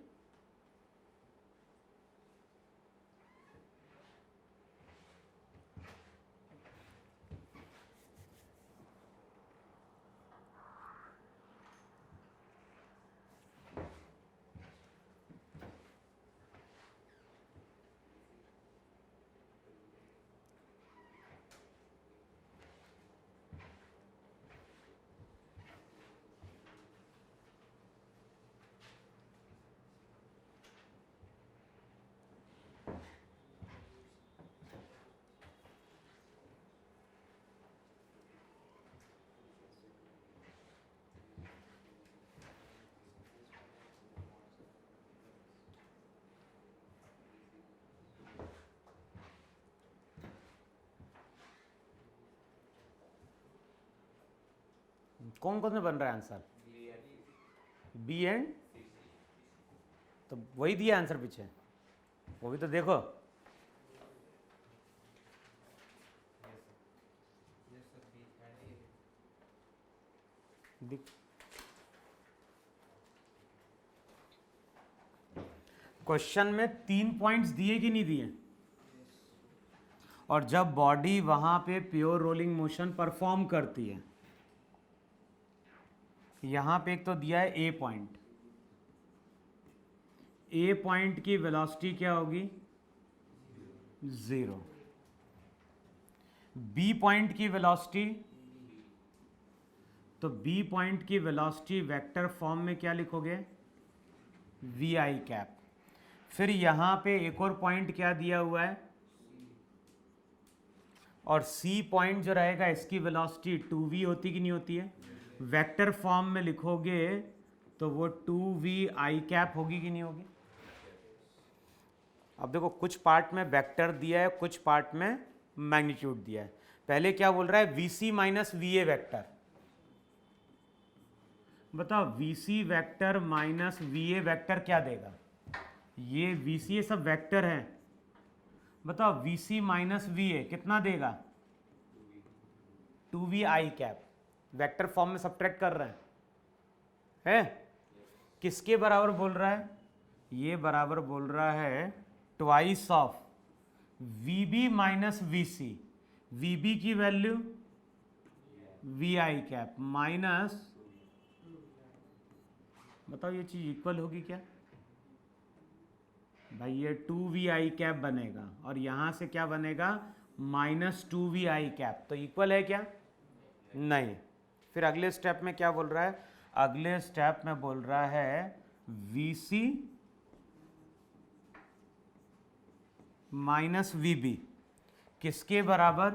कौन कौन से बन रहा है आंसर? बी एंड, तो वही दिया आंसर पीछे, वो भी तो देखो। क्वेश्चन में 3 पॉइंट्स दिए कि नहीं दिए? और जब बॉडी वहां पे प्योर रोलिंग मोशन परफॉर्म करती है, यहां पे एक तो दिया है ए पॉइंट, ए पॉइंट की वेलोसिटी क्या होगी? 0। बी पॉइंट की वेलोसिटी, तो बी पॉइंट की वेलोसिटी वेक्टर फॉर्म में क्या लिखोगे? V I cap. फिर यहां पे एक और पॉइंट क्या दिया हुआ है? और सी पॉइंट जो रहेगा इसकी वेलोसिटी 2v होती कि नहीं होती है? वेक्टर फॉर्म में लिखोगे तो वो 2v आई कैप होगी कि नहीं होगी? अब देखो कुछ पार्ट में वेक्टर दिया है, कुछ पार्ट में मैग्नीट्यूड दिया है। पहले क्या बोल रहा है? vc minus va vector. बताओ vc vector minus va vector क्या देगा? ये vc ये सब वेक्टर है, बताओ vc माइनस va कितना देगा? 2v आई कैप। वेक्टर फॉर्म में सब्ट्रैक्ट कर रहे हैं, किसके बराबर बोल रहा है? ये बराबर बोल रहा है twice of vb minus vc। vb की वैल्यू vi कैप माइनस, बताओ ये चीज इक्वल होगी क्या भाई? ये 2v आई कैप बनेगा और यहां से क्या बनेगा? माइनस 2v आई कैप। तो इक्वल है क्या? नहीं। फिर अगले स्टेप में क्या बोल रहा है? अगले स्टेप में बोल रहा है vc माइनस vb किसके बराबर?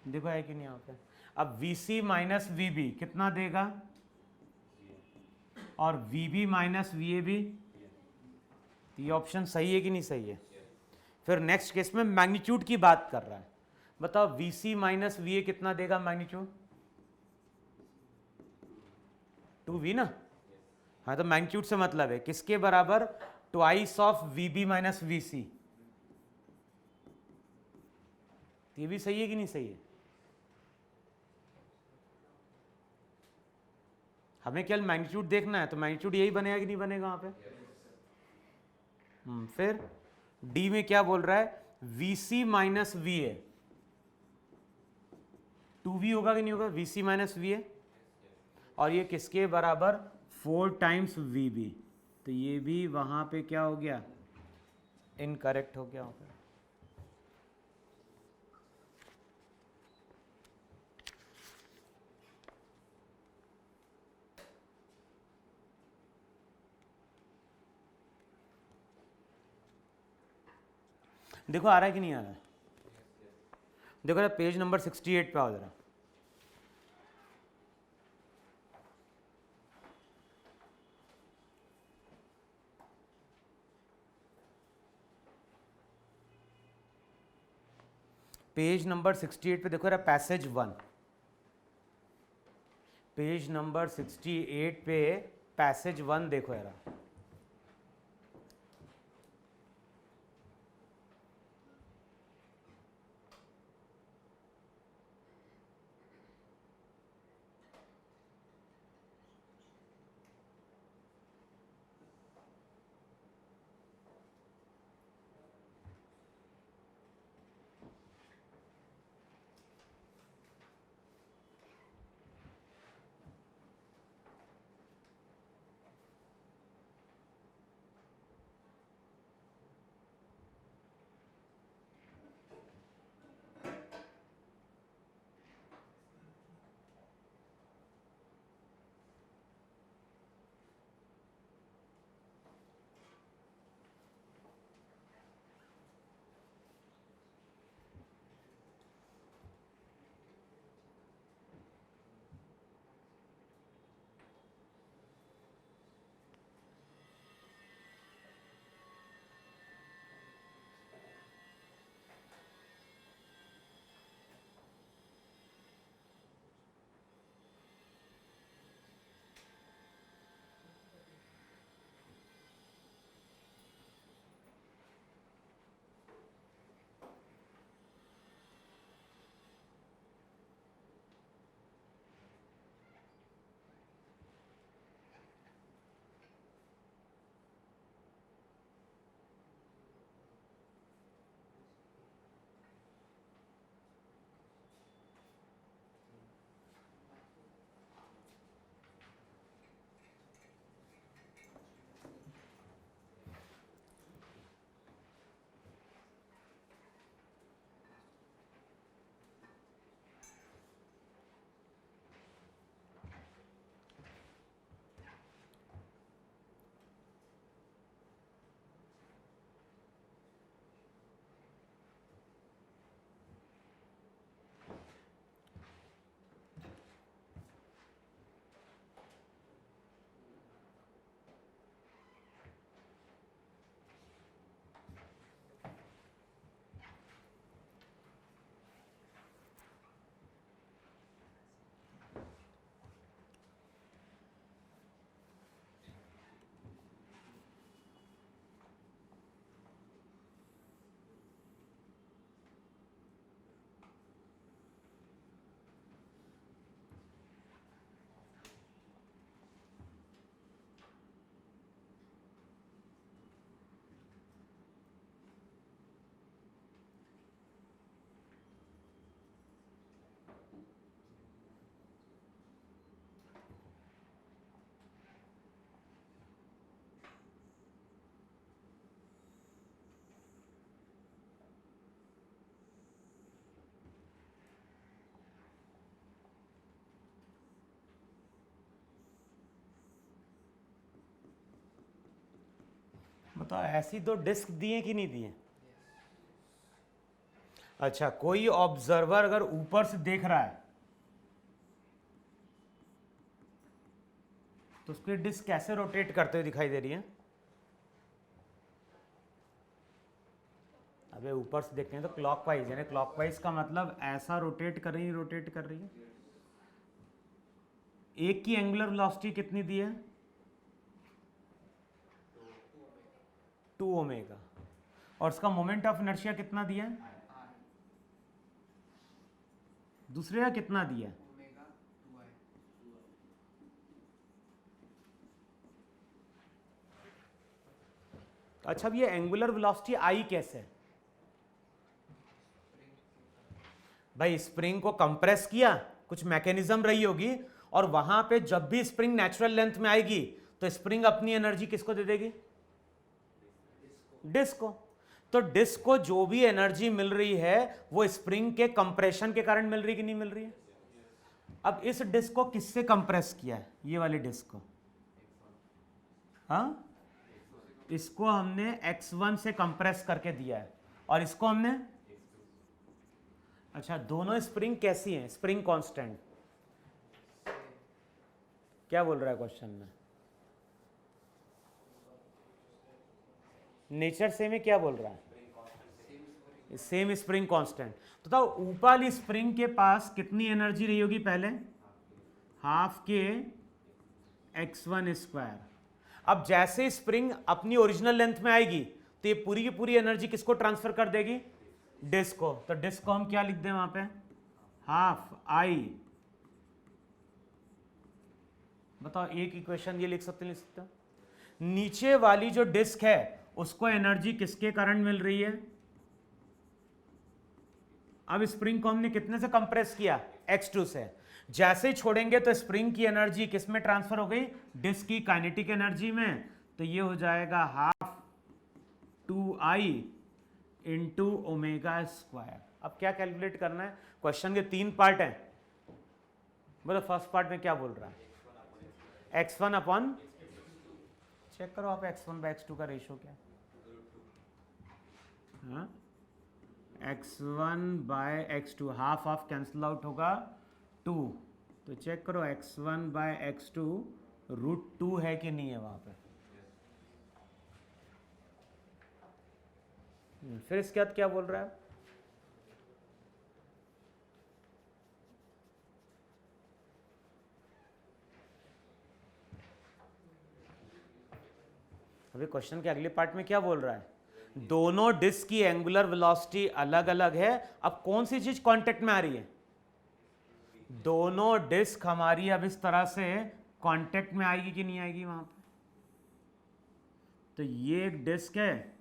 देखो है कि नहीं यहाँ पे? अब vc माइनस vb कितना देगा? और vb माइनस vab, ये ऑप्शन सही है कि नहीं सही है? फिर नेक्स्ट केस में मैग्नीट्यूड की बात कर रहा है, बताओ vc माइनस va कितना देगा मैग्नीट्यूड? 2v ना। हाँ तो मैग्नीट्यूड से मतलब है किसके बराबर? Twice of vb minus vc। ये भी सही है कि नहीं सही है? हमें केवल मैग्नीट्यूड देखना है, तो मैग्नीट्यूड यही बनेगा कि नहीं बनेगा वहां पे? फिर डी में क्या बोल रहा है? vc माइनस va, 2v होगा कि नहीं होगा? vc माइनस va, और ये किसके बराबर? 4 टाइम्स vb। तो ये भी वहां पे क्या हो गया? इनकरेक्ट हो गया होगा। देखो आ रहा है कि नहीं आ रहा है? देखो जरा पेज नंबर 68 पे आओ जरा। पेज नंबर 68 पे देखो जरा पैसेज 1। पेज नंबर 68 पे पैसेज 1 देखो जरा। बताओ ऐसी दो डिस्क दिए कि नहीं दिए? अच्छा, कोई ऑब्जर्वर अगर ऊपर से देख रहा है तो उसकी डिस्क कैसे रोटेट करते हुए दिखाई दे रही है? अबे ऊपर से देखते हैं तो क्लॉकवाइज, यानी क्लॉकवाइज का मतलब ऐसा रोटेट कर रही है, रोटेट कर रही है। एक की एंगुलर वेलोसिटी कितनी दी है? 2 ओमेगा। और उसका मोमेंट ऑफ इनर्शिया कितना दिया है? दूसरे का कितना दिया है? अच्छा, अब ये एंगुलर वेलोसिटी आई कैसे है? भाई स्प्रिंग को कंप्रेस किया, कुछ मैकेनिज्म रही होगी, और वहां पे जब भी स्प्रिंग नेचुरल लेंथ में आएगी तो स्प्रिंग अपनी एनर्जी किसको दे देगी? डिस्क को। तो डिस्क को जो भी एनर्जी मिल रही है वो स्प्रिंग के कंप्रेशन के कारण मिल रही है कि नहीं मिल रही है? अब इस डिस्क को किससे कंप्रेस किया है? ये वाली डिस्क को, हाँ, इसको हमने x1 से कंप्रेस करके दिया है, और इसको हमने, अच्छा, दोनों स्प्रिंग कैसी हैं? स्प्रिंग कांस्टेंट क्या बोल रहा है क्वेश्चन में? नेचर सेम है, क्या बोल रहा है? Same spring constant. तो बताओ ऊपर वाली स्प्रिंग के पास कितनी एनर्जी रही होगी पहले? हाफ के x1 स्क्वायर। अब जैसे स्प्रिंग अपनी ओरिजिनल लेंथ में आएगी तो ये पूरी की पूरी एनर्जी किसको ट्रांसफर कर देगी? डिस्क को। तो डिस्क को हम क्या लिख दें वहां पे? Half I. बताओ एक इक्वेशन ये लिख सकते नीचे वाली जो डिस्क है उसको एनर्जी किसके कारण मिल रही है? अब स्प्रिंग को हमने कितने से कंप्रेस किया? x2 से। जैसे ही छोड़ेंगे तो स्प्रिंग की एनर्जी किस में ट्रांसफर हो गई? डिस्क की काइनेटिक एनर्जी में। तो ये हो जाएगा half 2i into omega square. अब क्या कैलकुलेट करना है? क्वेश्चन के 3 पार्ट हैं। बोलो फर्स्ट पार्ट में क्या बोल रहा है? x1 अपॉन, चेक करो आप x1 बाय x2 का रेशियो क्या है? हाँ, x1 by x2, half half cancel out होगा 2। तो चेक करो x1 बाय x2 √2 है कि नहीं है वहां पे? फिर इसके बाद क्या बोल रहा है? अभी क्वेश्चन के अगले पार्ट में क्या बोल रहा है? दोनों डिस्क की एंगुलर वेलोसिटी अलग अलग है। अब कौन सी चीज कांटेक्ट में आ रही है? दोनों डिस्क हमारी अब इस तरह से कांटेक्ट में आएगी कि नहीं आएगी वहां पे? तो ये एक डिस्क है,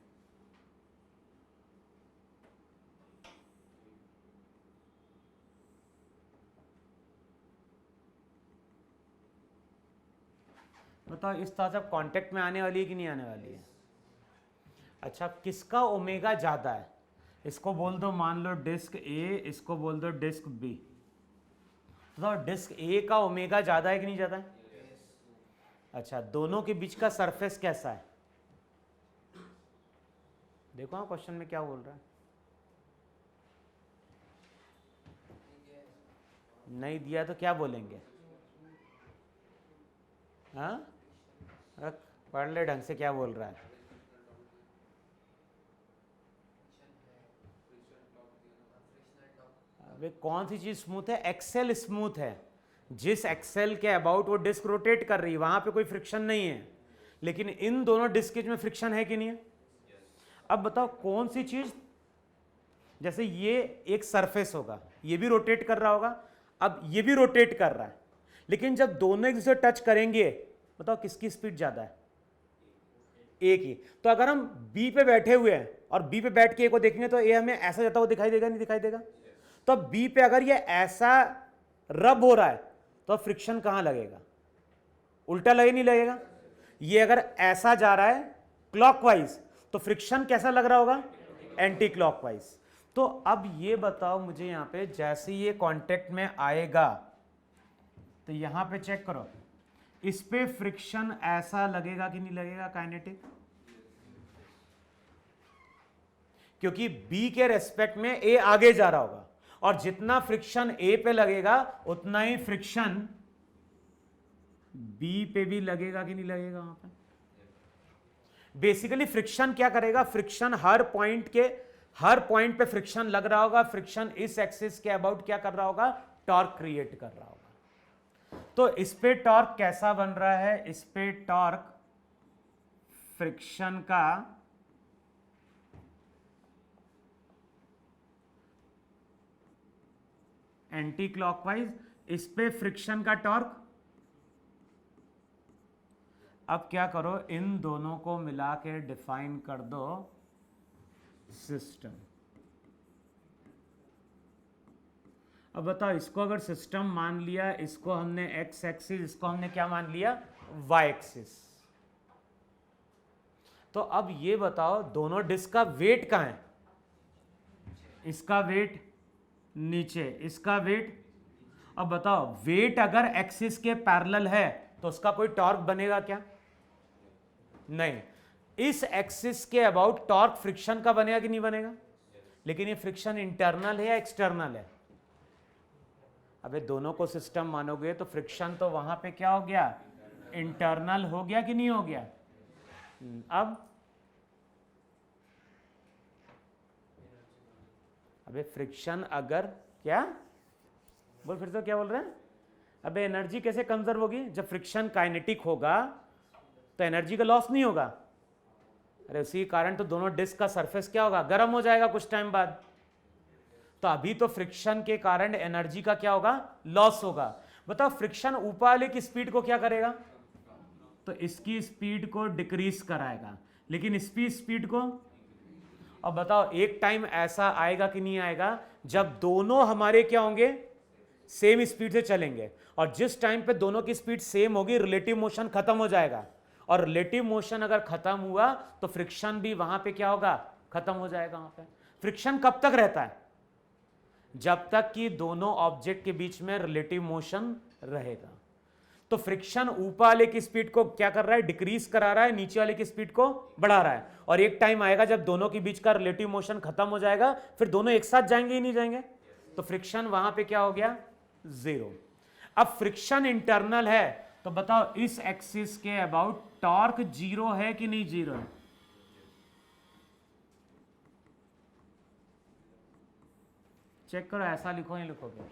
बताओ इस तरह से कांटेक्ट में आने वाली है कि नहीं आने वाली है? अच्छा, किसका ओमेगा ज्यादा है? इसको बोल दो मान लो डिस्क ए, इसको बोल दो डिस्क बी। तो डिस्क ए का ओमेगा ज्यादा है कि नहीं ज्यादा है? अच्छा, दोनों के बीच का सरफेस कैसा है? देखो हाँ क्वेश्चन में क्या बोल रहा है। नहीं दिया तो क्या बोलेंगे? हाँ, पढ़ ले ढंग से क्या बोल रहा है। अबे कौन सी चीज स्मूथ है? एक्सेल स्मूथ है। जिस एक्सेल के अबाउट वो डिस्क रोटेट कर रही है वहां पे कोई फ्रिक्शन नहीं है, लेकिन इन दोनों डिस्क में फ्रिक्शन है कि नहीं है? अब बताओ कौन सी चीज, जैसे ये एक सरफेस होगा, ये भी रोटेट कर रहा होगा, अब ये भी रोटेट कर रहा है, लेकिन जब दोनों एक दूसरे टच करेंगे बताओ किसकी स्पीड ज्यादा है? ए की। तो अगर हम बी पे बैठे हुए हैं और बी पे बैठ के ए को देखेंगे तो ए हमें ऐसा जाता हुआ दिखाई देगा नहीं दिखाई देगा? तो अब बी पे अगर ये ऐसा रब हो रहा है तो फ्रिक्शन कहां लगेगा? उल्टा लगे नहीं लगेगा? ये अगर ऐसा जा रहा है क्लॉकवाइज तो फ्रिक्शन कैसा लग रहा होगा? Anti clockwise. तो अब ये बताओ मुझे यहां पे जैसे ये कांटेक्ट में आएगा तो यहां पे चेक करो, इस पे फ्रिक्शन ऐसा लगेगा कि नहीं लगेगा? काइनेटिक। क्योंकि बी के रेस्पेक्ट में ए आगे जा रहा होगा, और जितना फ्रिक्शन ए पे लगेगा उतना ही फ्रिक्शन बी पे भी लगेगा कि नहीं लगेगा वहां पे। बेसिकली फ्रिक्शन क्या करेगा, फ्रिक्शन हर पॉइंट पे फ्रिक्शन लग रहा होगा, फ्रिक्शन इस एक्सिस के अबाउट क्या कर रहा होगा, टॉर्क क्रिएट कर रहा होगा। तो इस पे टॉर्क कैसा बन रहा है, इस पे टॉर्क फ्रिक्शन का एंटी क्लॉकवाइज, इस पे फ्रिक्शन का टॉर्क। अब क्या करो, इन दोनों को मिला के डिफाइन कर दो सिस्टम। अब बताओ, इसको अगर सिस्टम मान लिया, इसको हमने एक्स एक्सिस, इसको हमने क्या मान लिया, वाई एक्सिस। तो अब ये बताओ दोनों डिस्क का वेट कहां है, इसका वेट नीचे, इसका वेट। अब बताओ, वेट अगर एक्सिस के पैरेलल है तो उसका कोई टॉर्क बनेगा क्या, नहीं। इस एक्सिस के अबाउट टॉर्क फ्रिक्शन का बनेगा कि नहीं बनेगा, लेकिन ये फ्रिक्शन इंटरनल है या एक्सटर्नल है। अबे दोनों को सिस्टम मानोगे तो फ्रिक्शन तो वहां पे क्या हो गया, इंटरनल हो गया कि नहीं हो गया। अब अबे फ्रिक्शन अगर क्या बोल, फिर से क्या बोल रहे हैं, अबे एनर्जी कैसे कंजर्व होगी, जब फ्रिक्शन काइनेटिक होगा तो एनर्जी का लॉस नहीं होगा। अरे उसी कारण तो दोनों डिस्क का सरफेस क्या होगा, गर्म हो जाएगा कुछ टाइम बाद। तो अभी तो फ्रिक्शन के कारण एनर्जी का क्या होगा, लॉस होगा। बताओ फ्रिक्शन ऊपर वाले की स्पीड को क्या करेगा, तो इसकी स्पीड को डिक्रीज कराएगा, लेकिन इसकी स्पीड को। अब बताओ एक टाइम ऐसा आएगा कि नहीं आएगा जब दोनों हमारे क्या होंगे, सेम स्पीड से चलेंगे, और जिस टाइम पे दोनों की स्पीड सेम होगी रिलेटिव मोशन खत्म हो जाएगा, और रिलेटिव मोशन अगर खत्म हुआ तो फ्रिक्शन भी वहां पे क्या होगा, खत्म हो जाएगा। वहां पे फ्रिक्शन कब तक रहता है, जब तक कि दोनों ऑब्जेक्ट के बीच में रिलेटिव मोशन रहेगा। तो फ्रिक्शन ऊपर वाले की स्पीड को क्या कर रहा है, डिक्रीज करा रहा है, नीचे वाले की स्पीड को बढ़ा रहा है, और एक टाइम आएगा जब दोनों के बीच का रिलेटिव मोशन खत्म हो जाएगा, फिर दोनों एक साथ जाएंगे ही नहीं जाएंगे, तो फ्रिक्शन वहां पे क्या हो गया, जीरो। अब फ्रिक्शन इंटरनल है, तो बताओ इस एक्सिस के अबाउट टॉर्क जीरो है कि नहीं जीरो है, चेक करो, ऐसा लिखो या लिखोगे,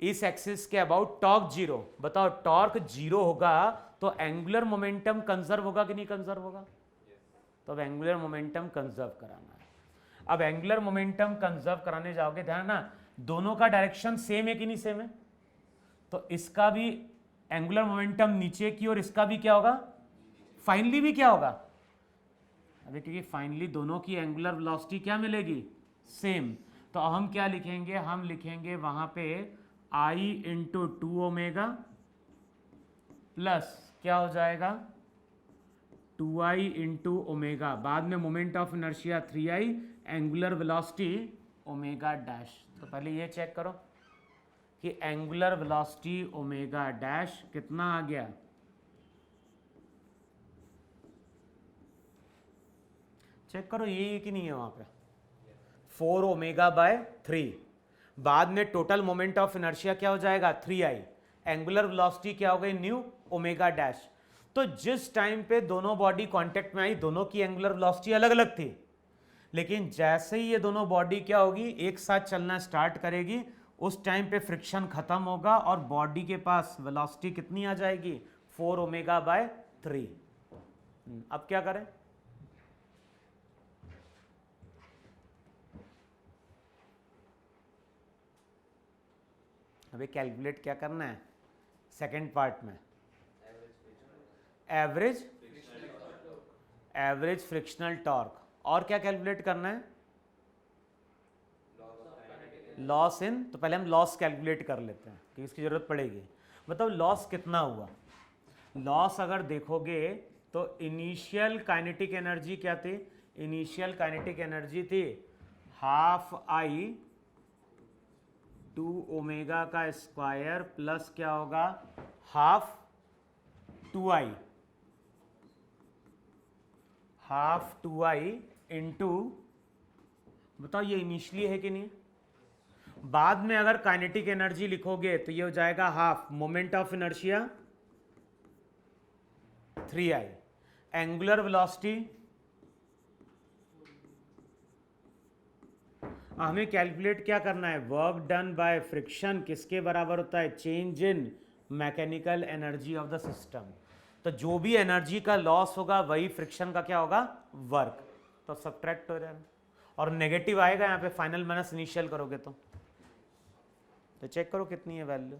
इस एक्सिस के अबाउट टॉर्क जीरो। बताओ टॉर्क जीरो होगा तो एंगुलर मोमेंटम कंजर्व होगा कि नहीं कंजर्व होगा, तो अब एंगुलर मोमेंटम कंजर्व कराना है। अब एंगुलर मोमेंटम कंजर्व कराने जाओगे, ध्यान ना, दोनों का डायरेक्शन सेम है कि नहीं सेम है, तो इसका भी एंगुलर मोमेंटम नीचे की और इसका भी क्या होगा, फाइनली भी क्या होगा, अभी क्योंकि फाइनली दोनों की एंगुलर वेलोसिटी क्या मिलेगी, सेम। तो हम क्या लिखेंगे, हम लिखेंगे वहां पे आई इंटू टू ओमेगा प्लस क्या हो जाएगा, 2i इंटू ओमेगा, बाद में moment of inertia 3i, angular velocity omega dash. तो पहले ये चेक करो कि एंगुलर वेलोसिटी ओमेगा डैश कितना आ गया, चेक करो ये कि नहीं है वहां पे, 4 ओमेगा बाय 3, बाद में टोटल मोमेंट ऑफ इनर्शिया क्या हो जाएगा 3i, एंगुलर वेलोसिटी क्या हो गई न्यू ओमेगा डैश। तो जिस टाइम पे दोनों बॉडी कांटेक्ट में आई, दोनों की एंगुलर वेलोसिटी अलग अलग थी, लेकिन जैसे ही ये दोनों बॉडी क्या होगी, एक साथ चलना स्टार्ट करेगी, उस टाइम पे फ्रिक्शन खत्म होगा और बॉडी के पास वेलोसिटी कितनी आ जाएगी, 4 ओमेगा बाय 3। अब क्या करें, अभी कैलकुलेट क्या करना है सेकेंड पार्ट में, एवरेज फ्रिक्शनल टॉर्क, और क्या कैलकुलेट करना है, लॉस इन, तो पहले हम लॉस कैलकुलेट कर लेते हैं कि इसकी जरूरत पड़ेगी। मतलब लॉस कितना हुआ, लॉस अगर देखोगे तो इनिशियल काइनेटिक एनर्जी क्या थी, इनिशियल काइनेटिक एनर्जी थी हाफ आई 2 ओमेगा का स्क्वायर प्लस क्या होगा हाफ 2i इंटू बताओ ये इनिशियली है कि नहीं? बाद में अगर काइनेटिक एनर्जी लिखोगे तो ये हो जाएगा half moment of inertia 3I, angular velocity हमें कैलकुलेट क्या करना है, वर्क डन बाय फ्रिक्शन किसके बराबर होता है, change in mechanical energy of the system. तो जो भी एनर्जी का लॉस होगा वही फ्रिक्शन का क्या होगा, वर्क। तो सब्ट्रैक्ट हो जाएगा और नेगेटिव आएगा यहाँ पे, फाइनल माइनस इनिशियल करोगे तो चेक करो कितनी है वैल्यू।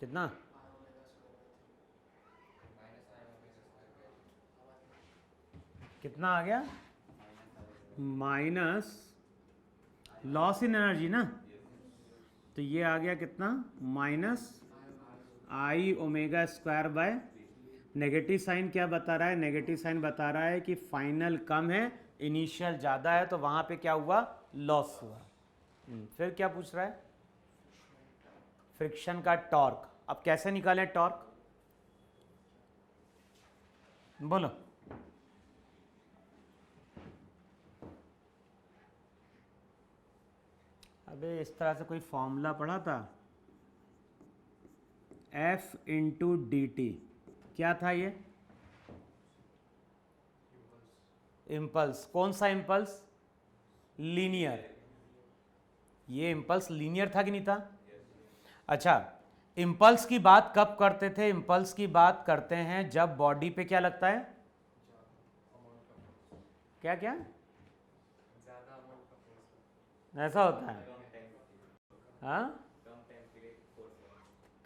कितना, कितना आ गया, माइनस लॉस इन एनर्जी ना, तो ये आ गया कितना, minus I omega square by, negative sign क्या बता रहा है, नेगेटिव साइन बता रहा है कि फाइनल कम है इनिशियल ज़्यादा है, तो वहाँ पे क्या हुआ, लॉस हुआ। फिर क्या पूछ रहा है, फ्रिक्शन का टॉर्क। अब कैसे निकालें टॉर्क, बोलो। अबे इस तरह से कोई फॉर्मूला पढ़ा था, F इंटू डी टी, क्या था ये, इम्पल्स। कौन सा इम्पल्स, लीनियर। ये इम्पल्स लीनियर था कि नहीं था? अच्छा, इम्पल्स की बात कब करते थे, इम्पल्स की बात करते हैं जब बॉडी पे क्या लगता है, क्या क्या ऐसा होता है, हाँ,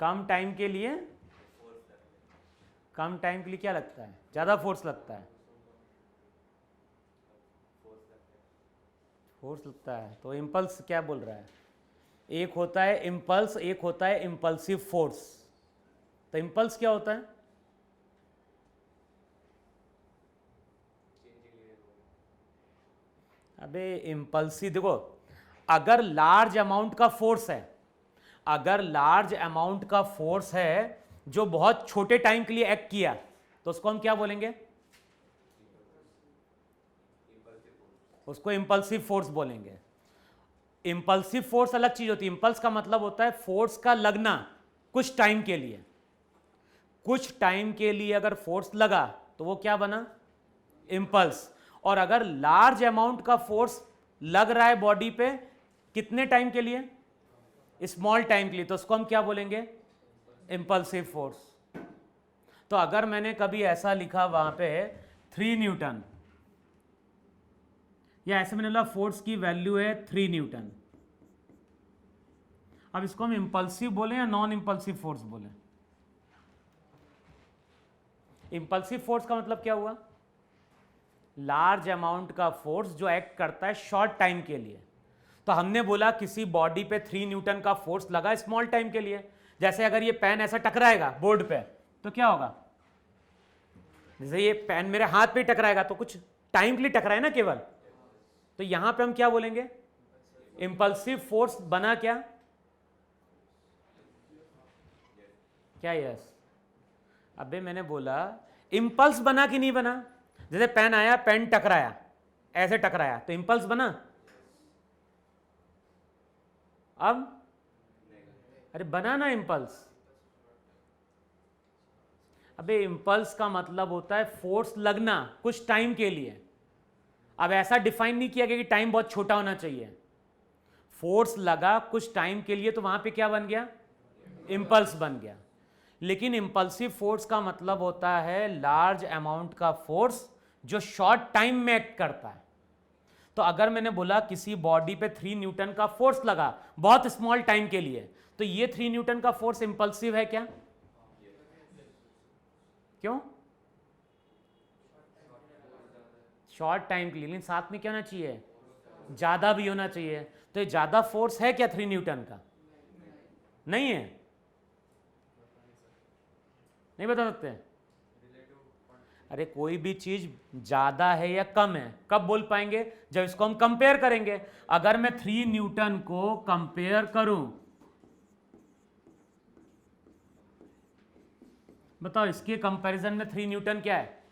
कम टाइम के लिए, कम टाइम के लिए क्या लगता है, ज़्यादा फोर्स लगता है, फोर्स लगता है। तो इम्पल्स क्या बोल रहा है, एक होता है इम्पल्स, एक होता है इम्पल्सिव फोर्स। तो इम्पल्स क्या होता है, अबे इम्पल्सिव देखो, अगर लार्ज अमाउंट का फोर्स है, अगर लार्ज अमाउंट का फोर्स है जो बहुत छोटे टाइम के लिए एक्ट किया, तो उसको हम क्या बोलेंगे, उसको इम्पल्सिव फोर्स बोलेंगे। इम्पल्सिव फोर्स अलग चीज होती है, इम्पल्स का मतलब होता है फोर्स का लगना कुछ टाइम के लिए, कुछ टाइम के लिए अगर फोर्स लगा तो वो क्या बना, इम्पल्स। और अगर लार्ज अमाउंट का फोर्स लग रहा है बॉडी पे, कितने टाइम के लिए, स्मॉल टाइम के लिए, तो उसको हम क्या बोलेंगे? Impulsive force. तो अगर मैंने कभी ऐसा लिखा वहां पे 3 न्यूटन, या ऐसे मैंने बोला फोर्स की वैल्यू है 3 न्यूटन, अब इसको हम इंपल्सिव बोले या नॉन इंपल्सिव फोर्स बोले? इंपल्सिव फोर्स का मतलब क्या हुआ? लार्ज अमाउंट का फोर्स जो एक्ट करता है शॉर्ट टाइम के लिए। तो हमने बोला किसी बॉडी पे 3 न्यूटन का फोर्स लगा स्मॉल टाइम के लिए। जैसे अगर ये पेन ऐसा टकराएगा बोर्ड पे तो क्या होगा? जैसे ये पेन मेरे हाथ पे टकराएगा तो कुछ टाइम के लिए टकराए ना केवल, तो यहां पे हम क्या बोलेंगे? इंपल्सिव फोर्स बना क्या? क्या? यस। अबे मैंने बोला इंपल्स बना कि नहीं बना? जैसे पेन आया, पेन टकराया, ऐसे टकराया तो इंपल्स बना। अब अरे बना ना इंपल्स। अबे इंपल्स का मतलब होता है फोर्स लगना कुछ टाइम के लिए। अब ऐसा डिफाइन नहीं किया गया कि टाइम बहुत छोटा होना चाहिए। फोर्स लगा कुछ टाइम के लिए तो वहां पे क्या बन गया? इंपल्स बन गया। लेकिन इंपल्सिव फोर्स का मतलब होता है लार्ज अमाउंट का फोर्स जो शॉर्ट टाइम में एक्ट करता है। तो अगर मैंने बोला किसी बॉडी पे 3 न्यूटन का फोर्स लगा बहुत स्मॉल टाइम के लिए, तो ये 3 न्यूटन का फोर्स इंपल्सिव है क्या? क्यों? शॉर्ट टाइम के लिए, लेकिन साथ में क्या होना चाहिए? ज्यादा भी होना चाहिए। तो ये ज्यादा फोर्स है क्या 3 न्यूटन का? नहीं है। नहीं बता सकते? अरे कोई भी चीज ज्यादा है या कम है कब बोल पाएंगे? जब इसको हम कंपेयर करेंगे। अगर मैं 3 न्यूटन को कंपेयर करूं, बताओ इसके कंपैरिजन में 3 न्यूटन क्या है?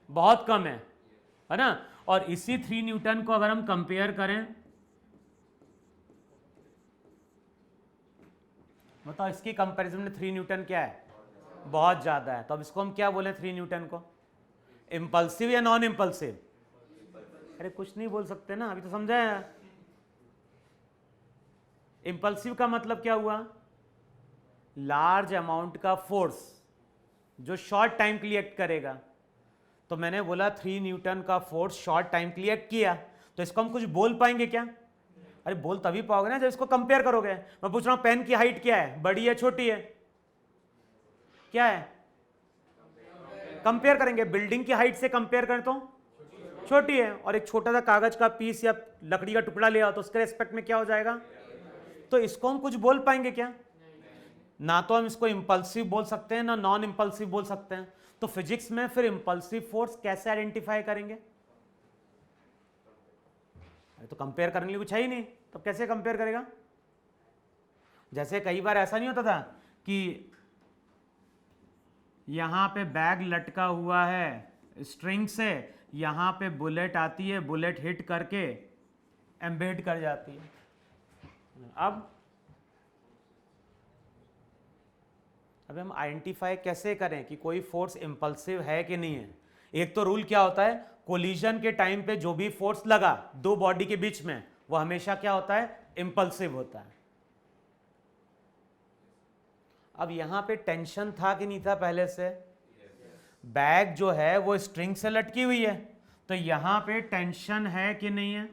बहुत कम है ना? और इसी 3 न्यूटन को अगर हम कंपेयर करें, बताओ इसकी कंपैरिजन में 3 न्यूटन क्या है? बहुत ज्यादा है। तो अब इसको हम क्या बोले 3 न्यूटन को? इंपल्सिव या नॉन इंपल्सिव? अरे कुछ नहीं बोल सकते ना, अभी तो समझाया। इंपल्सिव का मतलब क्या हुआ? लार्ज अमाउंट का फोर्स जो शॉर्ट टाइम के लिए एक्ट करेगा। तो मैंने बोला 3 न्यूटन का फोर्स शॉर्ट टाइम के लिए एक्ट किया, तो इसको हम कुछ बोल पाएंगे क्या? अरे बोल तभी पाओगे ना जब इसको कंपेयर करोगे। मैं पूछ रहा हूं पेन की हाइट क्या है, बड़ी है छोटी है? क्या है? कंपेयर करेंगे, बिल्डिंग की हाइट से कंपेयर करें तो छोटी है, और एक छोटा सा कागज का पीस या लकड़ी का टुकड़ा ले आओ तो उसके रेस्पेक्ट में क्या हो जाएगा? तो इसको हम कुछ बोल पाएंगे क्या? ना तो हम इसको इंपल्सिव बोल सकते हैं ना नॉन इंपल्सिव बोल सकते हैं। तो फिजिक्स में फिर इंपल्सिव फोर्स कैसे आइडेंटिफाई करेंगे? तो कंपेयर करने के लिए कुछ है ही नहीं, तो कैसे कंपेयर करेगा? जैसे कई बार ऐसा नहीं होता था कि यहां पे बैग लटका हुआ है स्ट्रिंग से, यहां पे बुलेट आती है, बुलेट हिट करके एम्बेड कर जाती है। अब हम आइडेंटिफाई कैसे करें कि कोई फोर्स इंपल्सिव है कि नहीं है? एक तो रूल क्या होता है, कोलिजन के टाइम पे जो भी फोर्स लगा दो बॉडी के बीच में वो हमेशा क्या होता है? इंपल्सिव होता है। अब यहां पे टेंशन था कि नहीं था पहले से? बैग जो है वो स्ट्रिंग से लटकी हुई है, तो यहां पे टेंशन है कि नहीं है?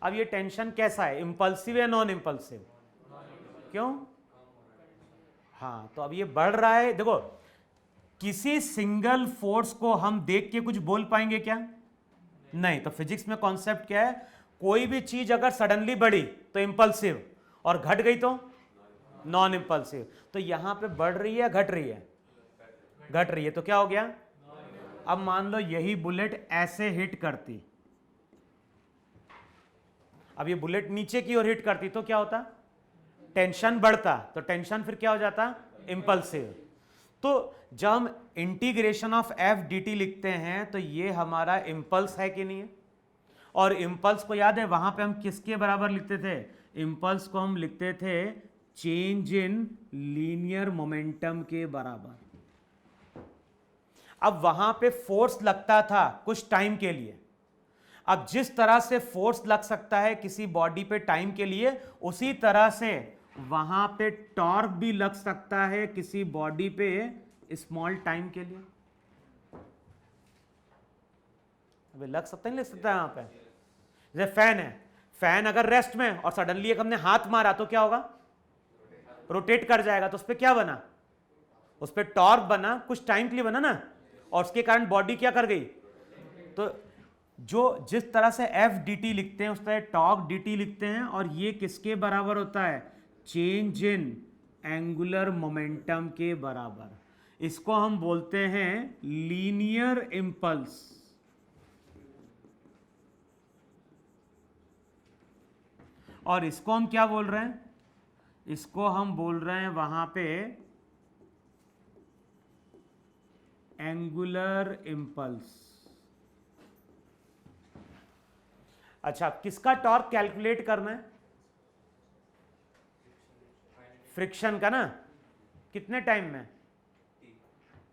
अब ये टेंशन कैसा है, इंपल्सिव या नॉन इंपल्सिव? क्यों? हाँ, तो अब ये बढ़ रहा है। देखो किसी सिंगल फोर्स को हम देख के कुछ बोल पाएंगे क्या? नहीं। तो फिजिक्स में कॉन्सेप्ट क्या है, कोई भी चीज अगर सडनली बढ़ी तो इंपल्सिव, और घट गई तो नॉन इंपल्सिव। तो यहां पे बढ़ रही है घट रही है? घट रही है, तो क्या हो गया? अब मान लो यही बुलेट ऐसे हिट करती, अब ये बुलेट नीचे की ओर हिट करती तो क्या होता? टेंशन बढ़ता, तो टेंशन फिर क्या हो जाता? इंपल्सिव। तो जब हम integration of F D T लिखते हैं तो ये हमारा इंपल्स है कि नहीं है? और इंपल्स को याद है वहां पे हम किसके बराबर लिखते थे? इंपल्स को हम लिखते थे चेंज इन लीनियर मोमेंटम के बराबर। अब वहां पे फोर्स लगता था कुछ टाइम के लिए, अब जिस तरह से फोर्स लग सकता है किसी बॉडी पे टाइम के लिए, उसी तरह से वहां पे टॉर्क भी लग सकता है किसी बॉडी पे स्मॉल टाइम के लिए। अबे लग सकता नहीं, लग सकता है यहां पे। जैसे फैन है, फैन अगर रेस्ट में और सडनली एक हमने हाथ मारा तो क्या होगा, रोटेट कर जाएगा। तो उस पर क्या बना, उस पर टॉर्क बना, कुछ टाइम के लिए बना ना, और उसके कारण बॉडी क्या कर गई। तो जो जिस तरह से एफ डी टी लिखते हैं उस तरह टॉर्क डी टी लिखते हैं, और ये किसके बराबर होता है, चेंज इन एंगुलर मोमेंटम के बराबर। इसको हम बोलते हैं लीनियर इंपल्स। और इसको हम क्या बोल रहे हैं, इसको हम बोल रहे हैं वहां पे एंगुलर इंपल्स। अच्छा, किसका टॉर्क कैलकुलेट करना है, फ्रिक्शन का ना, कितने टाइम में,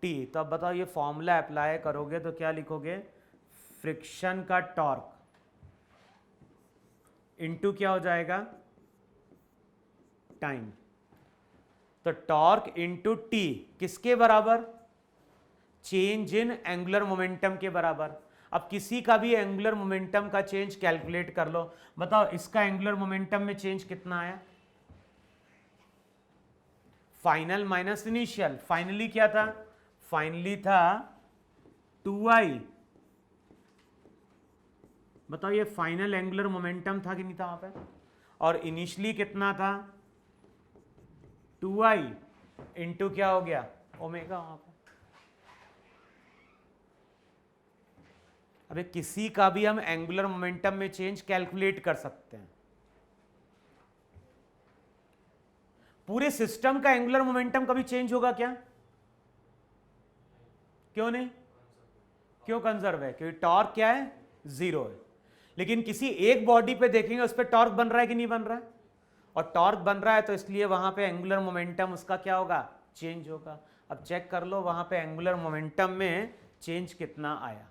टी। तो अब बताओ ये फॉर्मूला अप्लाई करोगे तो क्या लिखोगे, फ्रिक्शन का टॉर्क इनटू क्या हो जाएगा, टाइम। तो टॉर्क इनटू टी किसके बराबर, चेंज इन एंगुलर मोमेंटम के बराबर। अब किसी का भी एंगुलर मोमेंटम का चेंज कैलकुलेट कर लो, बताओ इसका एंगुलर मोमेंटम में चेंज कितना आया, फाइनल माइनस इनिशियल। फाइनली क्या था, फाइनली था 2i। बताओ ये फाइनल एंगुलर मोमेंटम था कि नहीं था वहां पे, और इनिशियली कितना था 2i इंटू क्या हो गया, ओमेगा वहां पे। अबे किसी का भी हम एंगुलर मोमेंटम में चेंज कैलकुलेट कर सकते हैं। पूरे सिस्टम का एंगुलर मोमेंटम कभी चेंज होगा क्या, क्यों नहीं, क्यों कंजर्व है, क्योंकि टॉर्क क्या है, जीरो है। लेकिन किसी एक बॉडी पे देखेंगे उस पर टॉर्क बन रहा है कि नहीं बन रहा है, और टॉर्क बन रहा है तो इसलिए वहां पे एंगुलर मोमेंटम उसका क्या होगा, चेंज होगा। अब चेक कर लो वहां पे एंगुलर मोमेंटम में चेंज कितना आया।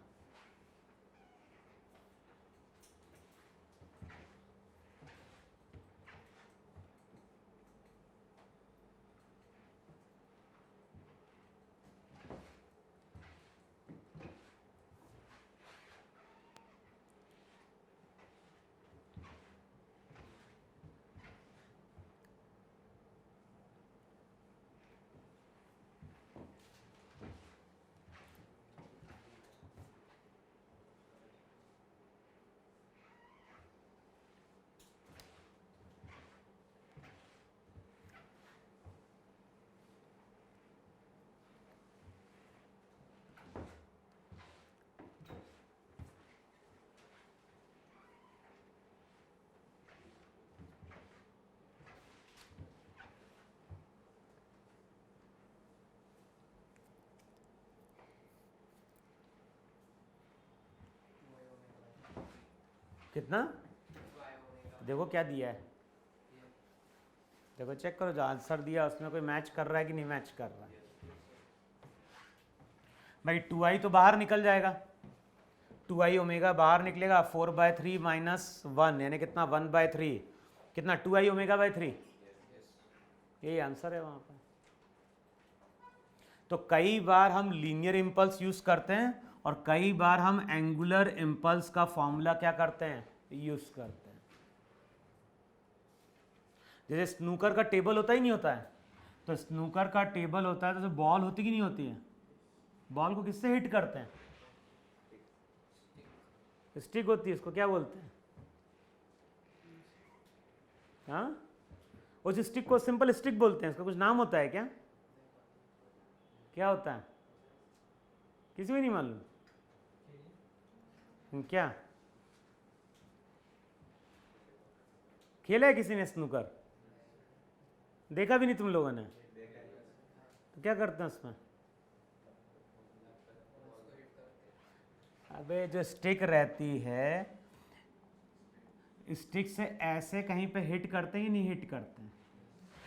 कितना, देखो क्या दिया है, देखो चेक करो जो आंसर दिया उसमें कोई मैच कर रहा है कि नहीं मैच कर रहा है। भाई 2i तो बाहर निकल जाएगा, 2i ओमेगा बाहर निकलेगा, 4/3 माइनस 1 यानी कितना, 1/3, कितना 2i ओमेगा/3, यही आंसर है वहां पर। तो कई बार हम लीनियर इंपल्स यूज करते हैं और कई बार हम एंगुलर इंपल्स का फॉर्मूला क्या करते हैं, यूज करते हैं। जैसे स्नूकर का टेबल होता ही नहीं होता है, तो स्नूकर का टेबल होता है तो बॉल होती कि नहीं होती है, बॉल को किससे हिट करते हैं, स्टिक होती है, इसको क्या बोलते हैं, हाँ, उस स्टिक को सिंपल स्टिक बोलते हैं, इसका कुछ नाम होता है क्या, क्या होता है, किसी को नहीं मालूम, क्या खेला है किसी ने स्नूकर, देखा भी नहीं तुम लोगों ने, तो क्या करते हैं उसमें, अबे जो स्टिक रहती है, स्टिक से ऐसे कहीं पे हिट करते हैं कि नहीं हिट करते हैं।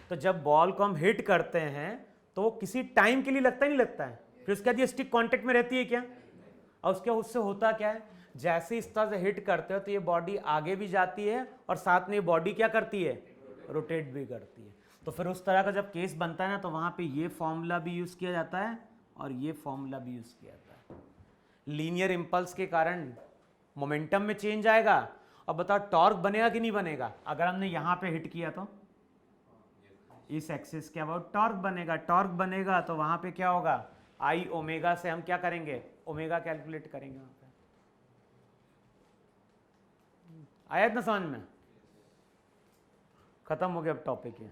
तो जब बॉल को हम हिट करते हैं तो किसी टाइम के लिए लगता ही नहीं लगता है, फिर उसके बाद ये स्टिक कांटेक्ट में रहती है क्या, और उसके उससे होता क्या है, जैसे इस तरह से हिट करते हो तो ये बॉडी आगे भी जाती है और साथ में ये बॉडी क्या करती है, रोटेट भी करती है। तो फिर उस तरह का जब केस बनता है ना, तो वहां पे ये फॉर्मूला भी यूज किया जाता है और ये फॉर्मूला भी यूज किया जाता है। लीनियर इंपल्स के कारण मोमेंटम में चेंज आएगा। अब बताओ टॉर्क बनेगा कि नहीं बनेगा? अगर हमने यहां पे हिट किया तो इस एक्सिस के अबाउट टॉर्क बनेगा। टॉर्क बनेगा तो वहां पे क्या होगा, आई ओमेगा से हम क्या करेंगे, ओमेगा कैलकुलेट करेंगे वहां पे। आया ना समझ में? खत्म हो गया अब टॉपिक ये।